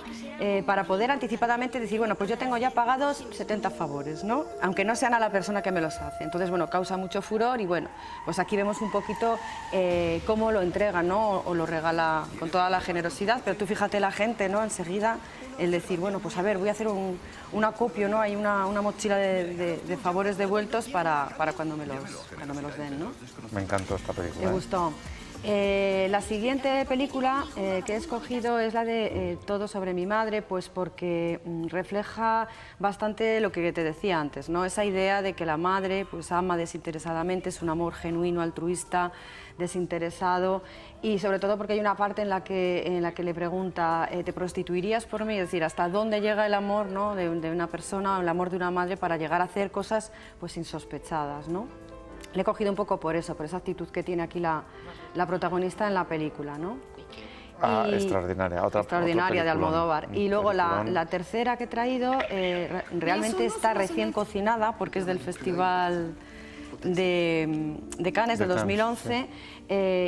para poder anticipadamente decir, bueno, pues yo tengo ya pagados 70 favores, ¿no? Aunque no sean a la persona que me los hace. Entonces, bueno, causa mucho furor y bueno, pues aquí vemos un poquito cómo lo entrega, ¿no?, o lo regala con toda la generosidad, pero tú fíjate la gente, ¿no?, enseguida el decir, bueno, pues a ver, voy a hacer un acopio, ¿no?, hay una mochila de favores devueltos para cuando me los den, ¿no? Me encantó esta película. Me gustó. La siguiente película que he escogido es la de Todo sobre mi madre, pues porque refleja bastante lo que te decía antes, ¿no? Esa idea de que la madre pues ama desinteresadamente, es un amor genuino, altruista, desinteresado, y sobre todo porque hay una parte en la que le pregunta, ¿te prostituirías por mí? Es decir, ¿hasta dónde llega el amor, ¿no?, de una persona, o el amor de una madre para llegar a hacer cosas pues insospechadas, ¿no? Le he cogido un poco por eso, por esa actitud que tiene aquí la protagonista en la película, ¿no? Extraordinaria, extraordinaria de Almodóvar. Y luego la tercera que he traído realmente está recién cocinada porque es del Festival de Cannes de 2011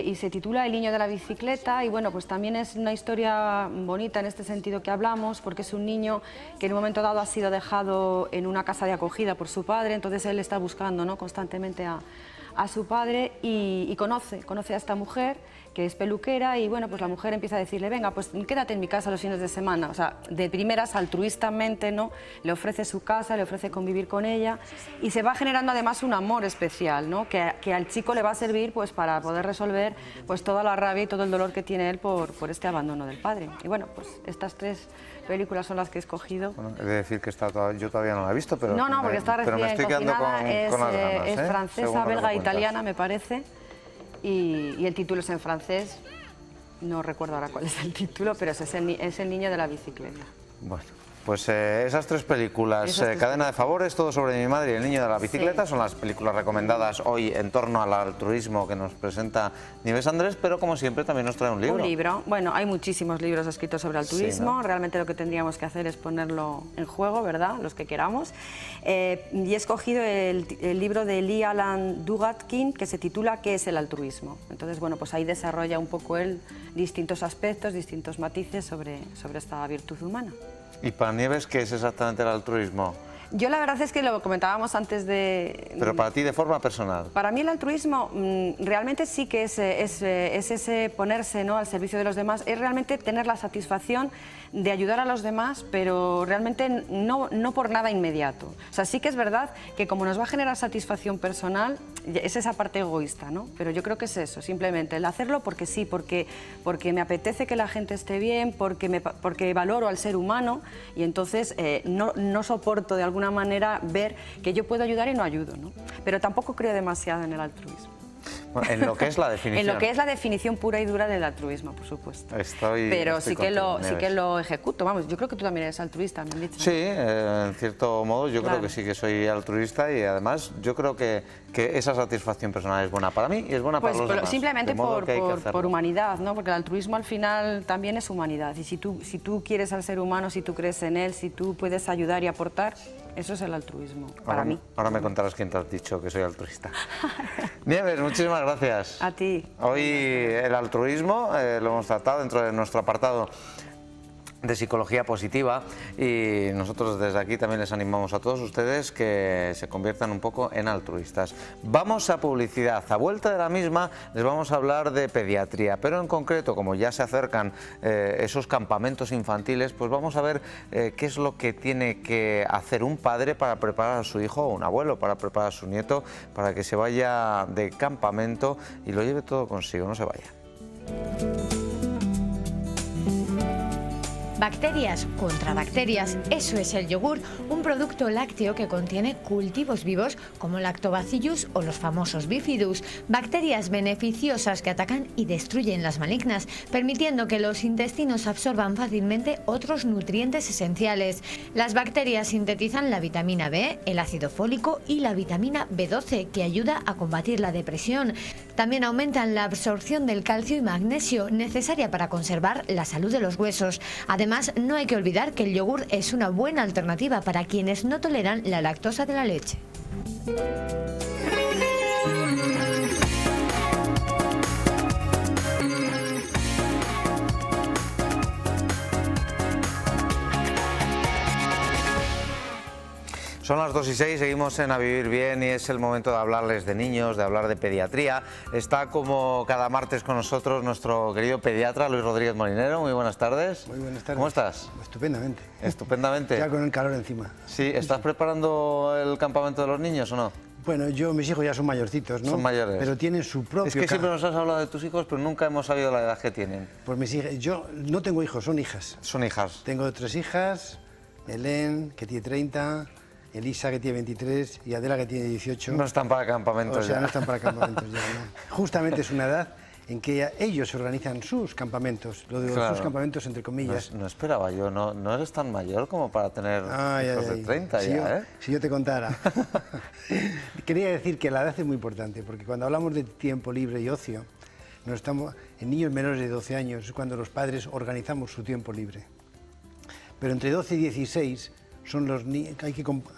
y se titula El niño de la bicicleta y bueno, pues también es una historia bonita en este sentido que hablamos porque es un niño que en un momento dado ha sido dejado en una casa de acogida por su padre, entonces él está buscando, ¿no?, constantemente a su padre y conoce a esta mujer que es peluquera y bueno, pues la mujer empieza a decirle, venga, pues quédate en mi casa los fines de semana, o sea, de primeras altruistamente, ¿no?, le ofrece su casa, le ofrece convivir con ella y se va generando además un amor especial, ¿no?, que al chico le va a servir pues para poder resolver pues toda la rabia y todo el dolor que tiene él por este abandono del padre. Y bueno, pues estas tres películas son las que he escogido. Bueno, he de decir que yo todavía no la he visto, pero... No, porque está recién cocinada, es francesa, belga, italiana, me parece. Y el título es en francés, no recuerdo ahora cuál es el título, pero es el niño de la bicicleta. Bueno, pues esas tres películas, Cadena de favores, Todo sobre mi madre y El niño de la bicicleta, son las películas recomendadas hoy en torno al altruismo que nos presenta Nieves Andrés, pero como siempre también nos trae un libro. Un libro, bueno, hay muchísimos libros escritos sobre altruismo, sí, ¿no? Realmente lo que tendríamos que hacer es ponerlo en juego, ¿verdad?, los que queramos. Y he escogido el libro de Lee Alan Dugatkin que se titula ¿Qué es el altruismo? Entonces, bueno, pues ahí desarrolla un poco él distintos aspectos, distintos matices sobre esta virtud humana. ¿Y para Nieves qué es exactamente el altruismo? Yo la verdad es que lo comentábamos antes de... Pero para ti de forma personal. Para mí el altruismo realmente sí que es ese ponerse, ¿no?, al servicio de los demás, es realmente tener la satisfacción de ayudar a los demás, pero realmente no por nada inmediato. O sea, sí que es verdad que como nos va a generar satisfacción personal, es esa parte egoísta, ¿no? Pero yo creo que es eso, simplemente el hacerlo porque sí, porque me apetece que la gente esté bien, porque valoro al ser humano y entonces no soporto de alguna manera ver que yo puedo ayudar y no ayudo, ¿no? Pero tampoco creo demasiado en el altruismo. Bueno, en lo que es la definición. En lo que es la definición pura y dura del altruismo, por supuesto. Pero sí que lo ejecuto. Vamos, yo creo que tú también eres altruista, me han dicho. Sí, en cierto modo yo creo que sí que soy altruista y además yo creo que esa satisfacción personal es buena para mí y es buena para los demás. Simplemente por humanidad, ¿no? Porque el altruismo al final también es humanidad y si tú quieres al ser humano, si tú crees en él, si tú puedes ayudar y aportar, Eso es el altruismo, para mí. Ahora me contarás quién te has dicho que soy altruista. Nieves, muchísimas gracias. A ti. Hoy el altruismo lo hemos tratado dentro de nuestro apartado de psicología positiva, y nosotros desde aquí también les animamos a todos ustedes que se conviertan un poco en altruistas. Vamos a publicidad. A vuelta de la misma les vamos a hablar de pediatría, pero en concreto, como ya se acercan esos campamentos infantiles, pues vamos a ver qué es lo que tiene que hacer un padre para preparar a su hijo, o un abuelo para preparar a su nieto, para que se vaya de campamento y lo lleve todo consigo. No se vaya. Bacterias contra bacterias, eso es el yogur, un producto lácteo que contiene cultivos vivos como Lactobacillus o los famosos Bifidus, bacterias beneficiosas que atacan y destruyen las malignas, permitiendo que los intestinos absorban fácilmente otros nutrientes esenciales. Las bacterias sintetizan la vitamina B, el ácido fólico y la vitamina B12, que ayuda a combatir la depresión. También aumentan la absorción del calcio y magnesio, necesaria para conservar la salud de los huesos. Además, no hay que olvidar que el yogur es una buena alternativa para quienes no toleran la lactosa de la leche. Son las 2:06, seguimos en A Vivir Bien y es el momento de hablarles de niños, de hablar de pediatría. Está como cada martes con nosotros nuestro querido pediatra Luis Rodríguez Molinero. Muy buenas tardes. Muy buenas tardes. ¿Cómo estás? Estupendamente. Estupendamente. Ya con el calor encima. Sí, ¿estás preparando el campamento de los niños o no? Bueno, mis hijos ya son mayorcitos, ¿no? Son mayores. Pero tienen su propio... Es que siempre nos has hablado de tus hijos, pero nunca hemos sabido la edad que tienen. Pues mis hijas, yo no tengo hijos, son hijas. Son hijas. Tengo 3 hijas, Helen, que tiene 30... Elisa, que tiene 23, y Adela, que tiene 18. No están para campamentos ya. ya. No están para campamentos ya, ¿no? Justamente es una edad en que ellos organizan sus campamentos, lo digo, sus campamentos entre comillas. No esperaba yo, no eres tan mayor como para tener hijos de 30 si ya, ¿eh? Si yo te contara. Quería decir que la edad es muy importante, porque cuando hablamos de tiempo libre y ocio, en niños menores de 12 años es cuando los padres organizamos su tiempo libre. Pero entre 12 y 16... son los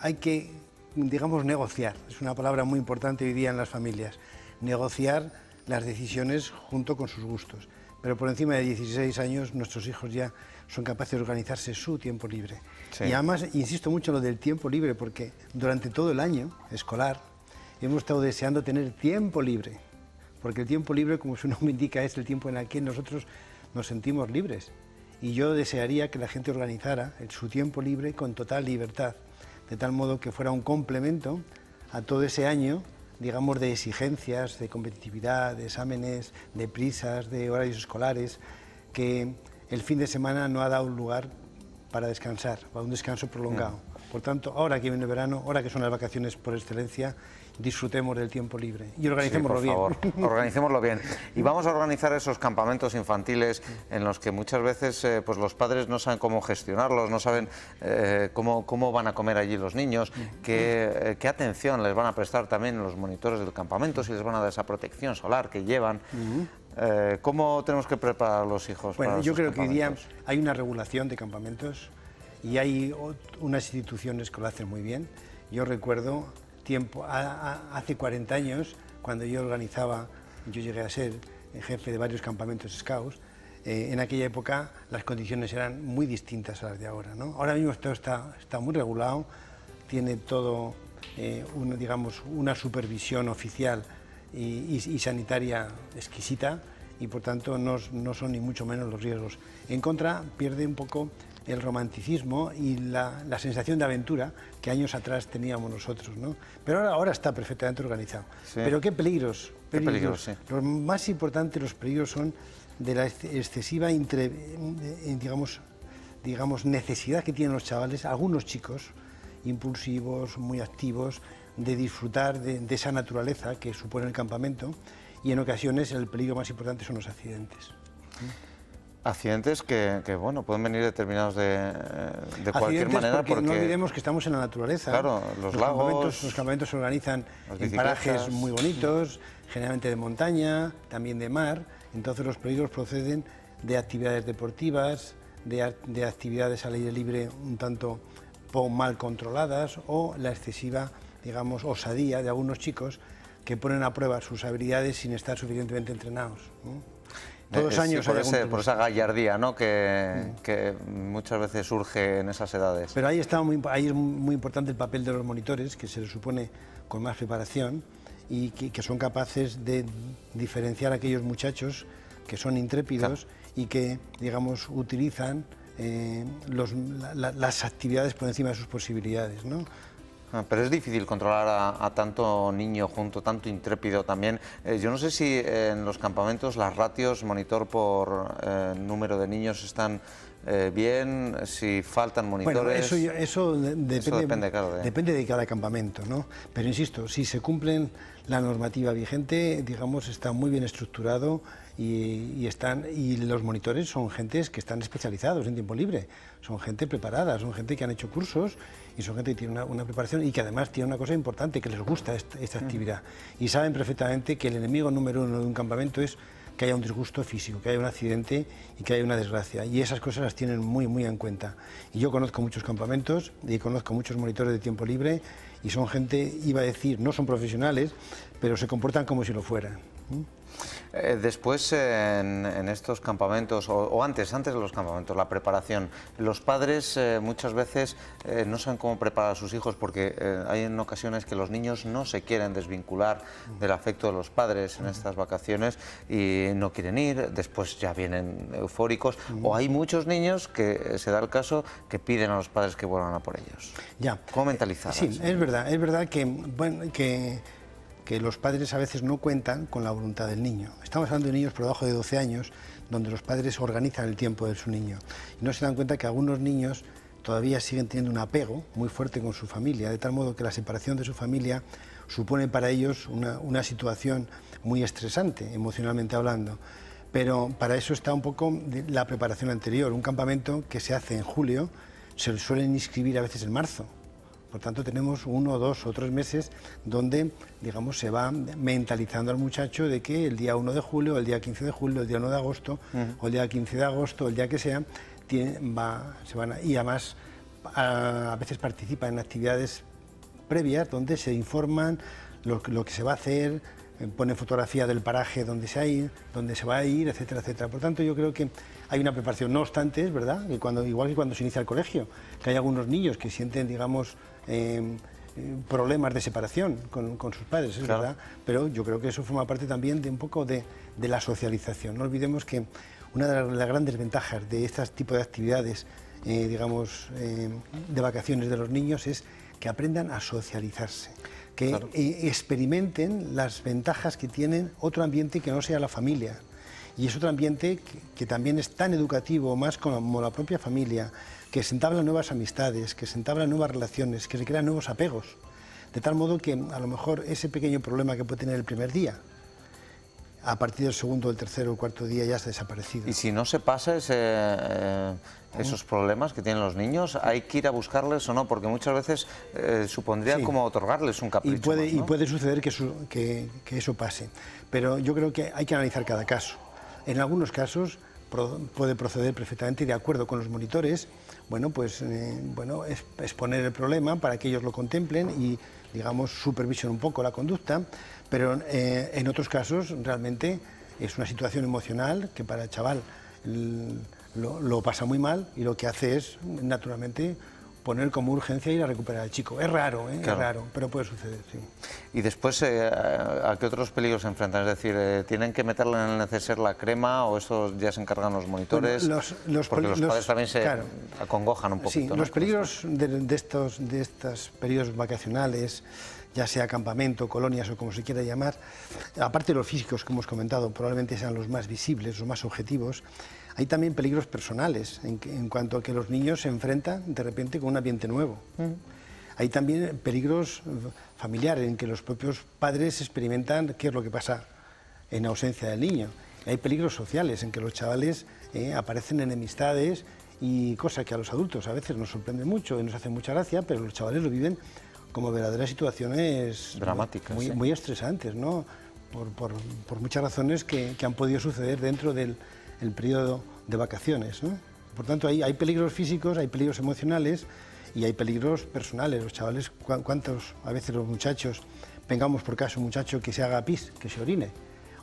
hay que, digamos, negociar. Es una palabra muy importante hoy día en las familias. Negociar las decisiones junto con sus gustos. Pero por encima de 16 años nuestros hijos ya son capaces de organizarse su tiempo libre. Sí. Y además insisto mucho en lo del tiempo libre, porque durante todo el año escolar hemos estado deseando tener tiempo libre. Porque el tiempo libre, como su nombre indica, es el tiempo en el que nosotros nos sentimos libres. Y yo desearía que la gente organizara su tiempo libre con total libertad, de tal modo que fuera un complemento a todo ese año, digamos, de exigencias, de competitividad, de exámenes, de prisas, de horarios escolares, que el fin de semana no ha dado lugar para descansar, para un descanso prolongado. Por tanto, ahora que viene el verano, ahora que son las vacaciones por excelencia, disfrutemos del tiempo libre y organicémoslo bien. Por favor, organicémoslo bien. Y vamos a organizar esos campamentos infantiles en los que muchas veces pues los padres no saben cómo gestionarlos, no saben cómo van a comer allí los niños, qué atención les van a prestar también los monitores del campamento, si les van a dar esa protección solar que llevan. ¿Cómo tenemos que preparar a los hijos? Bueno, para yo creo que hoy día campamentos? hay una regulación de campamentos y hay unas instituciones que lo hacen muy bien. Yo recuerdo hace 40 años, cuando yo llegué a ser jefe de varios campamentos scouts, en aquella época las condiciones eran muy distintas a las de ahora, ¿no? Ahora mismo todo está muy regulado, tiene todo, digamos, una supervisión oficial y sanitaria exquisita, y por tanto no son ni mucho menos los riesgos. En contra, pierde un poco el romanticismo y la sensación de aventura que años atrás teníamos nosotros, ¿no? Pero ahora está perfectamente organizado. Sí. Pero ¿qué peligros? ¿Qué peligros? Sí. Los más importantes, los peligros son de la excesiva, digamos, necesidad que tienen los chavales, algunos chicos impulsivos, muy activos, de disfrutar de esa naturaleza que supone el campamento, y en ocasiones el peligro más importante son los accidentes. Accidentes que bueno, pueden venir determinados de cualquier manera. Porque no olvidemos que estamos en la naturaleza. Claro, los lagos... Los campamentos se organizan en parajes muy bonitos, generalmente de montaña, también de mar. Entonces los peligros proceden de actividades deportivas, de actividades al aire libre un tanto mal controladas o la excesiva, digamos, osadía de algunos chicos que ponen a prueba sus habilidades sin estar suficientemente entrenados, ¿no? Todos los años por esa gallardía, ¿no?, que muchas veces surge en esas edades. Pero ahí es muy importante el papel de los monitores, que se les supone con más preparación y que son capaces de diferenciar a aquellos muchachos que son intrépidos y que, digamos, utilizan las actividades por encima de sus posibilidades, ¿no? Pero es difícil controlar a tanto niño junto, tanto intrépido también. Yo no sé si en los campamentos las ratios monitor por número de niños están bien, si faltan monitores. Bueno, eso depende, claro, depende de cada campamento, ¿no? Pero insisto, si se cumplen la normativa vigente, digamos, está muy bien estructurado y los monitores son gentes que están especializados en tiempo libre, son gente preparada, son gente que han hecho cursos y son gente que tiene una preparación y que además tiene una cosa importante, que les gusta esta actividad y saben perfectamente que el enemigo número uno de un campamento es que haya un disgusto físico, que haya un accidente y que haya una desgracia, y esas cosas las tienen muy en cuenta. Y yo conozco muchos campamentos y conozco muchos monitores de tiempo libre y son gente, iba a decir, no son profesionales, pero se comportan como si lo fueran. Después en estos campamentos, o antes de los campamentos, la preparación, los padres muchas veces no saben cómo preparar a sus hijos porque hay en ocasiones que los niños no se quieren desvincular del afecto de los padres en estas vacaciones y no quieren ir, después ya vienen eufóricos, o hay muchos niños que se da el caso que piden a los padres que vuelvan a por ellos. Ya. ¿Cómo mentalizar? Sí, es verdad que, bueno, que los padres a veces no cuentan con la voluntad del niño. Estamos hablando de niños por debajo de 12 años, donde los padres organizan el tiempo de su niño. Y no se dan cuenta que algunos niños todavía siguen teniendo un apego muy fuerte con su familia, de tal modo que la separación de su familia supone para ellos una situación muy estresante, emocionalmente hablando. Pero para eso está un poco la preparación anterior. Un campamento que se hace en julio, se suelen inscribir a veces en marzo. Por tanto, tenemos 1, 2 o 3 meses donde, digamos, se va mentalizando al muchacho de que el día 1 de julio, el día 15 de julio, el día 1 de agosto, o el día 15 de agosto, el día que sea, y además a veces participan en actividades previas donde se informan lo que se va a hacer, ponen fotografía del paraje donde se va a ir, etcétera, etcétera. Por tanto, yo creo que hay una preparación. No obstante, es verdad, que igual que cuando se inicia el colegio, que hay algunos niños que sienten, digamos, problemas de separación con sus padres, es verdad, pero yo creo que eso forma parte también de un poco de la socialización. No olvidemos que una de las grandes ventajas de este tipo de actividades, digamos, de vacaciones de los niños es que aprendan a socializarse, que experimenten las ventajas que tienen otro ambiente que no sea la familia. Y es otro ambiente que también es tan educativo, más como la propia familia, que se entablan nuevas amistades, que se entablan nuevas relaciones, que se crean nuevos apegos. De tal modo que a lo mejor ese pequeño problema que puede tener el primer día, a partir del segundo, el tercero o el cuarto día ya está desaparecido. Y si no se pasa esos problemas que tienen los niños, ¿hay que ir a buscarles o no? Porque muchas veces supondría como otorgarles un capricho. Y puede suceder que eso pase. Pero yo creo que hay que analizar cada caso. En algunos casos puede proceder perfectamente de acuerdo con los monitores, exponer el problema para que ellos lo contemplen y, digamos, supervisionen un poco la conducta, pero en otros casos realmente es una situación emocional que para el chaval lo pasa muy mal y lo que hace es, naturalmente, poner como urgencia ir a recuperar al chico. Es raro, claro. Es raro, pero puede suceder, sí. Y después, ¿a qué otros peligros se enfrentan? Es decir, ¿tienen que meterle en el neceser la crema o eso ya se encargan los monitores? Bueno, porque los padres también se acongojan un poquito. Sí, ¿no? Los peligros de estos periodos vacacionales, ya sea campamento, colonias o como se quiera llamar, aparte de los físicos que hemos comentado, probablemente sean los más visibles, los más objetivos. Hay también peligros personales, en cuanto a que los niños se enfrentan de repente con un ambiente nuevo. Hay también peligros familiares, en que los propios padres experimentan qué es lo que pasa en ausencia del niño. Hay peligros sociales, en que los chavales aparecen enemistades y cosas que a los adultos a veces nos sorprende mucho y nos hace mucha gracia, pero los chavales lo viven como verdaderas situaciones dramáticas, muy estresantes, ¿no? Por muchas razones que han podido suceder dentro del periodo de vacaciones, ¿no? Por tanto, hay peligros físicos, hay peligros emocionales y hay peligros personales. Los chavales, ¿cuántos, a veces los muchachos, vengamos por caso un muchacho que se haga pis, que se orine,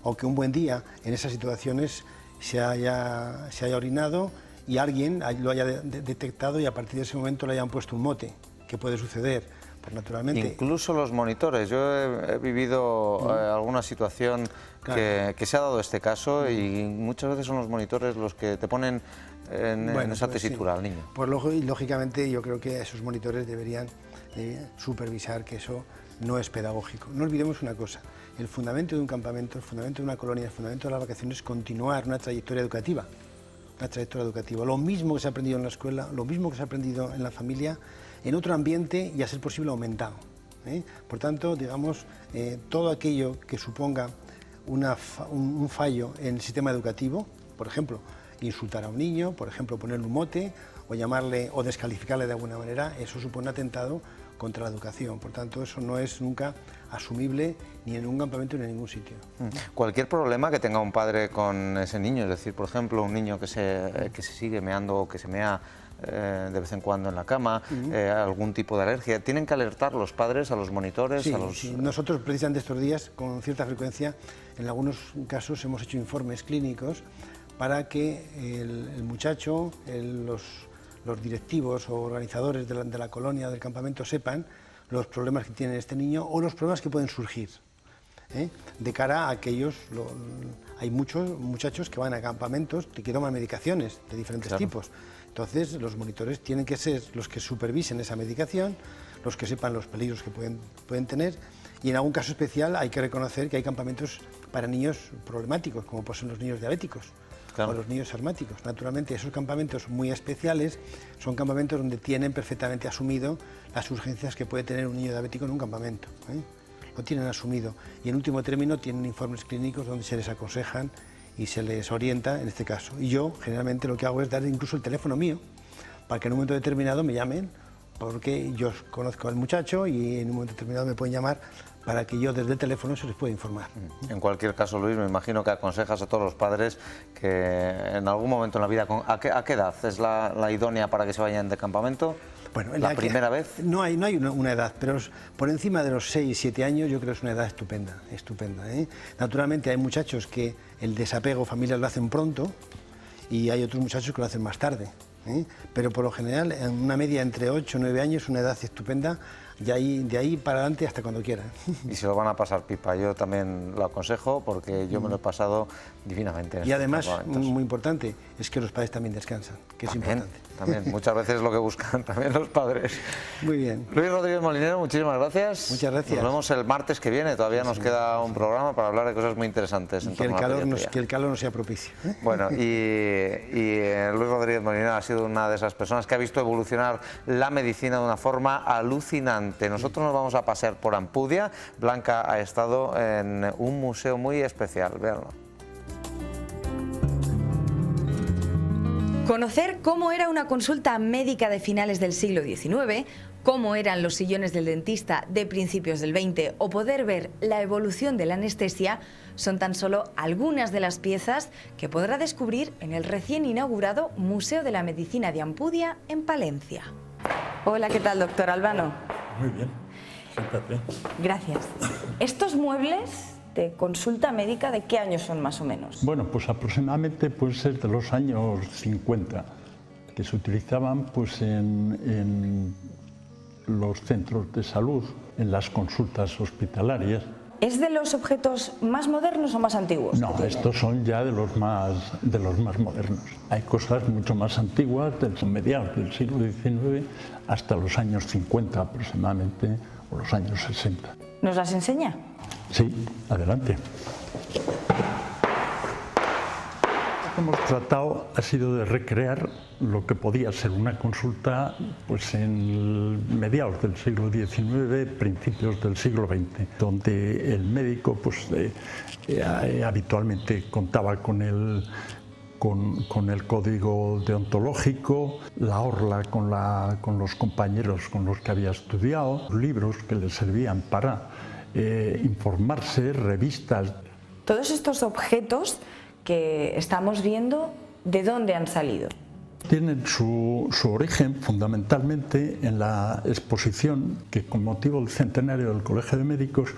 o que un buen día en esas situaciones se haya orinado y alguien lo haya detectado y a partir de ese momento le hayan puesto un mote, que puede suceder, pues naturalmente. Incluso los monitores, yo he vivido alguna situación que se ha dado este caso y muchas veces son los monitores los que te ponen en esa tesitura al niño. Pues lógicamente yo creo que esos monitores deberían supervisar que eso no es pedagógico. No olvidemos una cosa, el fundamento de un campamento, el fundamento de una colonia, el fundamento de las vacaciones es continuar una trayectoria educativa. Lo mismo que se ha aprendido en la escuela, lo mismo que se ha aprendido en la familia, en otro ambiente y a ser posible aumentado. Por tanto, digamos, todo aquello que suponga un fallo en el sistema educativo, por ejemplo, insultar a un niño, por ejemplo, ponerle un mote o llamarle o descalificarle de alguna manera, eso supone un atentado contra la educación. Por tanto, eso no es nunca asumible ni en un campamento ni en ningún sitio. Cualquier problema que tenga un padre con ese niño, es decir, por ejemplo, un niño que se sigue meando o que se mea de vez en cuando en la cama, algún tipo de alergia, ¿tienen que alertar los padres a los monitores? Sí. Nosotros precisamente estos días, con cierta frecuencia, en algunos casos hemos hecho informes clínicos para que el muchacho, los directivos o organizadores de la colonia, del campamento, sepan los problemas que tiene este niño o los problemas que pueden surgir. De cara a aquellos, hay muchos muchachos que van a campamentos que toman medicaciones de diferentes tipos. Entonces, los monitores tienen que ser los que supervisen esa medicación, los que sepan los peligros que pueden tener, y en algún caso especial hay que reconocer que hay campamentos para niños problemáticos, como pues son los niños diabéticos. O los niños asmáticos. Naturalmente, esos campamentos muy especiales son campamentos donde tienen perfectamente asumido las urgencias que puede tener un niño diabético en un campamento. Lo tienen asumido. Y en último término tienen informes clínicos donde se les aconsejan y se les orienta en este caso. Y yo generalmente lo que hago es dar incluso el teléfono mío para que en un momento determinado me llamen, porque yo conozco al muchacho y en un momento determinado me pueden llamar para que yo desde el teléfono se les pueda informar. En cualquier caso, Luis, me imagino que aconsejas a todos los padres que en algún momento en la vida, ¿a qué edad es la idónea para que se vayan de campamento? Bueno, ¿La primera vez? No hay una edad, pero por encima de los 6, 7 años yo creo que es una edad estupenda. Naturalmente hay muchachos que el desapego familiar lo hacen pronto y hay otros muchachos que lo hacen más tarde. Pero por lo general, en una media entre 8 y 9 años, una edad estupenda, y de ahí para adelante hasta cuando quieran. Y se lo van a pasar pipa, yo también lo aconsejo porque yo me lo he pasado divinamente. Y además, muy importante, es que los padres también descansan, que es importante. También, muchas veces es lo que buscan también los padres. Muy bien. Luis Rodríguez Molinero, muchísimas gracias. Muchas gracias. Nos vemos el martes que viene, todavía nos queda un programa para hablar de cosas muy interesantes. Que el calor no sea propicio. Bueno, y Luis Rodríguez Molinero ha sido una de esas personas que ha visto evolucionar la medicina de una forma alucinante. Nosotros nos vamos a pasear por Ampudia. Blanca ha estado en un museo muy especial, véanlo. Conocer cómo era una consulta médica de finales del siglo XIX, cómo eran los sillones del dentista de principios del XX o poder ver la evolución de la anestesia son tan solo algunas de las piezas que podrá descubrir en el recién inaugurado Museo de la Medicina de Ampudia en Palencia. Hola, ¿qué tal, doctor Albano? Muy bien, siéntate. Gracias. ¿Estos muebles de consulta médica de qué años son más o menos? Bueno, pues aproximadamente puede ser de los años 50, que se utilizaban pues en los centros de salud, en las consultas hospitalarias. ¿Es de los objetos más modernos o más antiguos? No, estos son ya de los más modernos. Hay cosas mucho más antiguas, desde mediados del siglo XIX hasta los años 50 aproximadamente, o los años 60. ¿Nos las enseña? Sí, adelante. Lo que hemos tratado ha sido de recrear lo que podía ser una consulta pues en mediados del siglo XIX, principios del siglo XX, donde el médico pues, habitualmente contaba con el código deontológico, la orla con los compañeros con los que había estudiado, libros que le servían para informarse, revistas. Todos estos objetos que estamos viendo, ¿de dónde han salido? tienen su origen fundamentalmente en la exposición que, con motivo del centenario del Colegio de Médicos,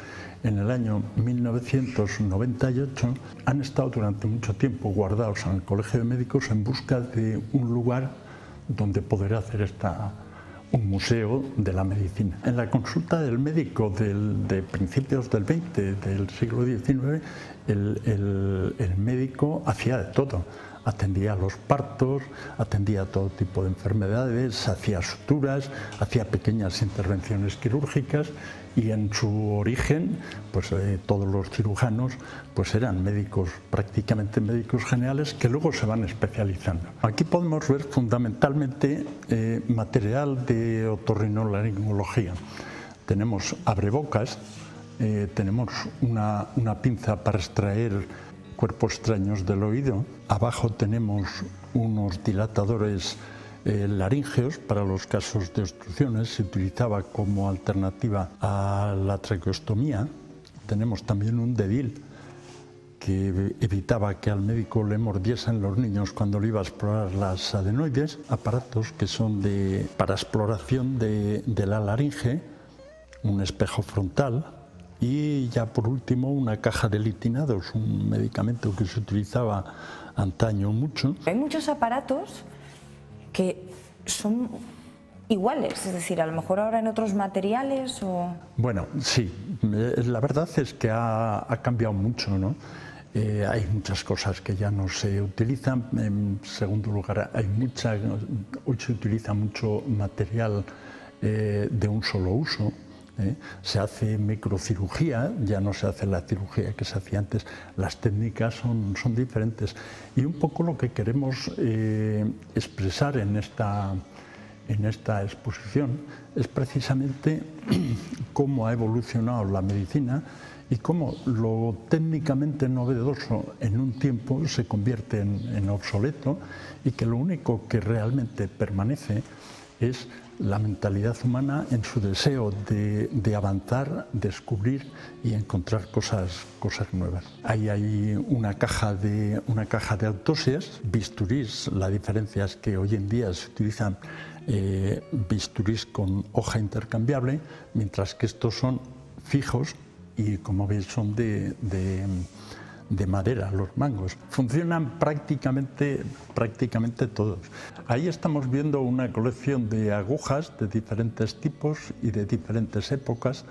en el año 1998, han estado durante mucho tiempo guardados en el Colegio de Médicos en busca de un lugar donde poder hacer un museo de la medicina. En la consulta del médico de principios del XX, del siglo XIX, el médico hacía de todo. Atendía a los partos, atendía a todo tipo de enfermedades, hacía suturas, hacía pequeñas intervenciones quirúrgicas, y en su origen pues todos los cirujanos pues eran médicos, prácticamente médicos generales, que luego se van especializando. Aquí podemos ver fundamentalmente material de otorrinolaringología. Tenemos abrebocas, tenemos una pinza para extraer cuerpos extraños del oído. Abajo tenemos unos dilatadores laríngeos para los casos de obstrucciones. Se utilizaba como alternativa a la traqueostomía. Tenemos también un dedil que evitaba que al médico le mordiesen los niños cuando le iba a explorar las adenoides. Aparatos que son para exploración de la laringe, un espejo frontal. Y ya por último una caja de litinados, un medicamento que se utilizaba antaño mucho. Hay muchos aparatos que son iguales, es decir, a lo mejor ahora en otros materiales o... Bueno, sí, la verdad es que ha cambiado mucho, ¿no? Hay muchas cosas que ya no se utilizan. En segundo lugar, hoy se utiliza mucho material de un solo uso. Se hace microcirugía, ya no se hace la cirugía que se hacía antes, las técnicas son diferentes. Y un poco lo que queremos expresar en esta exposición es precisamente cómo ha evolucionado la medicina y cómo lo técnicamente novedoso en un tiempo se convierte en obsoleto, y que lo único que realmente permanece es la mentalidad humana en su deseo de avanzar, descubrir y encontrar cosas nuevas. Ahí hay una caja de autopsias, bisturís. La diferencia es que hoy en día se utilizan bisturís con hoja intercambiable, mientras que estos son fijos y, como veis, son de madera, los mangos. Funcionan prácticamente todos. Ahí estamos viendo una colección de agujas de diferentes tipos y de diferentes épocas,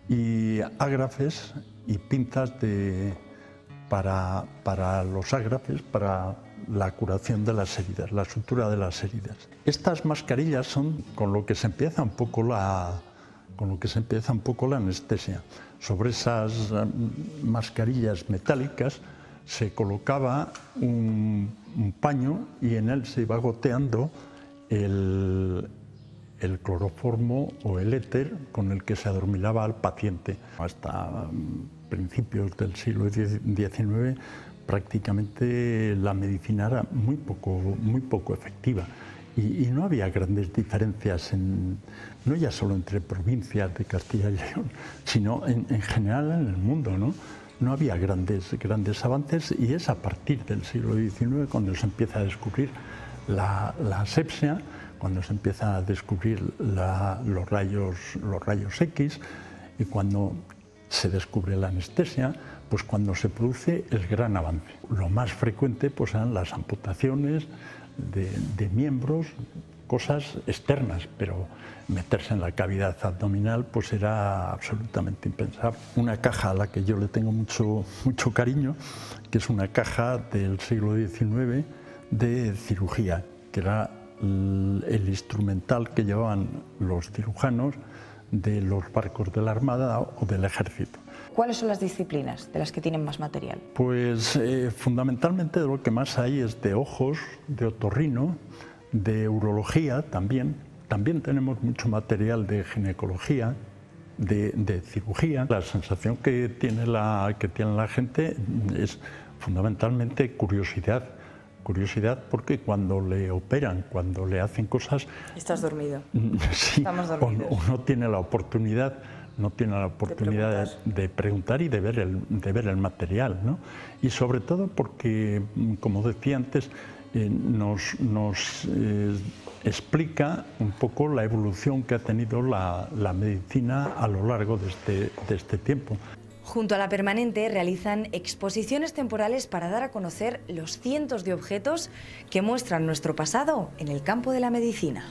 y ágrafes y pinzas para los ágrafes, para la curación de las heridas, la sutura de las heridas. Estas mascarillas son con lo que se empieza un poco la anestesia. Sobre esas mascarillas metálicas se colocaba un paño y en él se iba goteando el cloroformo o el éter con el que se adormilaba al paciente. Hasta principios del siglo XIX prácticamente la medicina era muy poco efectiva. Y no había grandes diferencias, no ya solo entre provincias de Castilla y León, sino en general en el mundo, ¿no? No había grandes avances, y es a partir del siglo XIX cuando se empieza a descubrir la asepsia, cuando se empieza a descubrir los rayos X, y cuando se descubre la anestesia, pues cuando se produce el gran avance. Lo más frecuente pues eran las amputaciones de miembros, cosas externas, pero meterse en la cavidad abdominal pues era absolutamente impensable. Una caja a la que yo le tengo mucho cariño, que es una caja del siglo XIX de cirugía, que era el instrumental que llevaban los cirujanos de los barcos de la Armada o del Ejército. ¿Cuáles son las disciplinas de las que tienen más material? Pues fundamentalmente lo que más hay es de ojos, de otorrino, de urología también. También tenemos mucho material de ginecología, de cirugía. La sensación que tiene la gente es fundamentalmente curiosidad. Curiosidad porque cuando le operan, cuando le hacen cosas... Estás dormido. Sí, Estamos dormidos. o no tiene la oportunidad no tiene la oportunidad de preguntar y de ver el material, ¿no? Y sobre todo porque, como decía antes, nos explica un poco la evolución que ha tenido la medicina a lo largo de este tiempo. Junto a la permanente realizan exposiciones temporales para dar a conocer los cientos de objetos que muestran nuestro pasado en el campo de la medicina.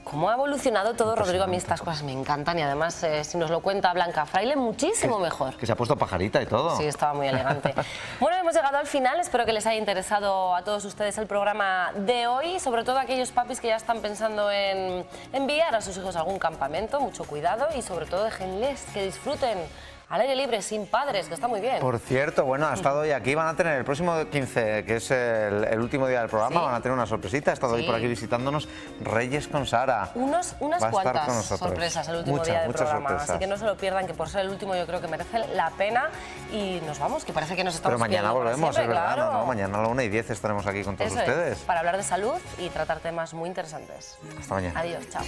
¿Cómo ha evolucionado todo, Rodrigo? A mí estas cosas me encantan y además, si nos lo cuenta Blanca Fraile, muchísimo mejor. Que se ha puesto pajarita y todo. Sí, estaba muy elegante. Bueno, hemos llegado al final. Espero que les haya interesado a todos ustedes el programa de hoy, sobre todo a aquellos papis que ya están pensando en enviar a sus hijos a algún campamento. Mucho cuidado y sobre todo déjenles que disfruten al aire libre, sin padres, que está muy bien. Por cierto, bueno, ha estado hoy aquí, van a tener el próximo 15, que es el último día del programa, ¿Sí? Van a tener una sorpresita, ha estado hoy por aquí visitándonos Reyes con Sara. Unas cuantas sorpresas el último día del programa, sorpresas. Así que no se lo pierdan, que por ser el último yo creo que merece la pena y nos vamos, que parece que nos estamos Pero mañana volvemos, siempre, es verdad, claro. no, mañana a la 1:10 estaremos aquí con todos Eso ustedes. para hablar de salud y tratar temas muy interesantes. Hasta mañana. Adiós, chao.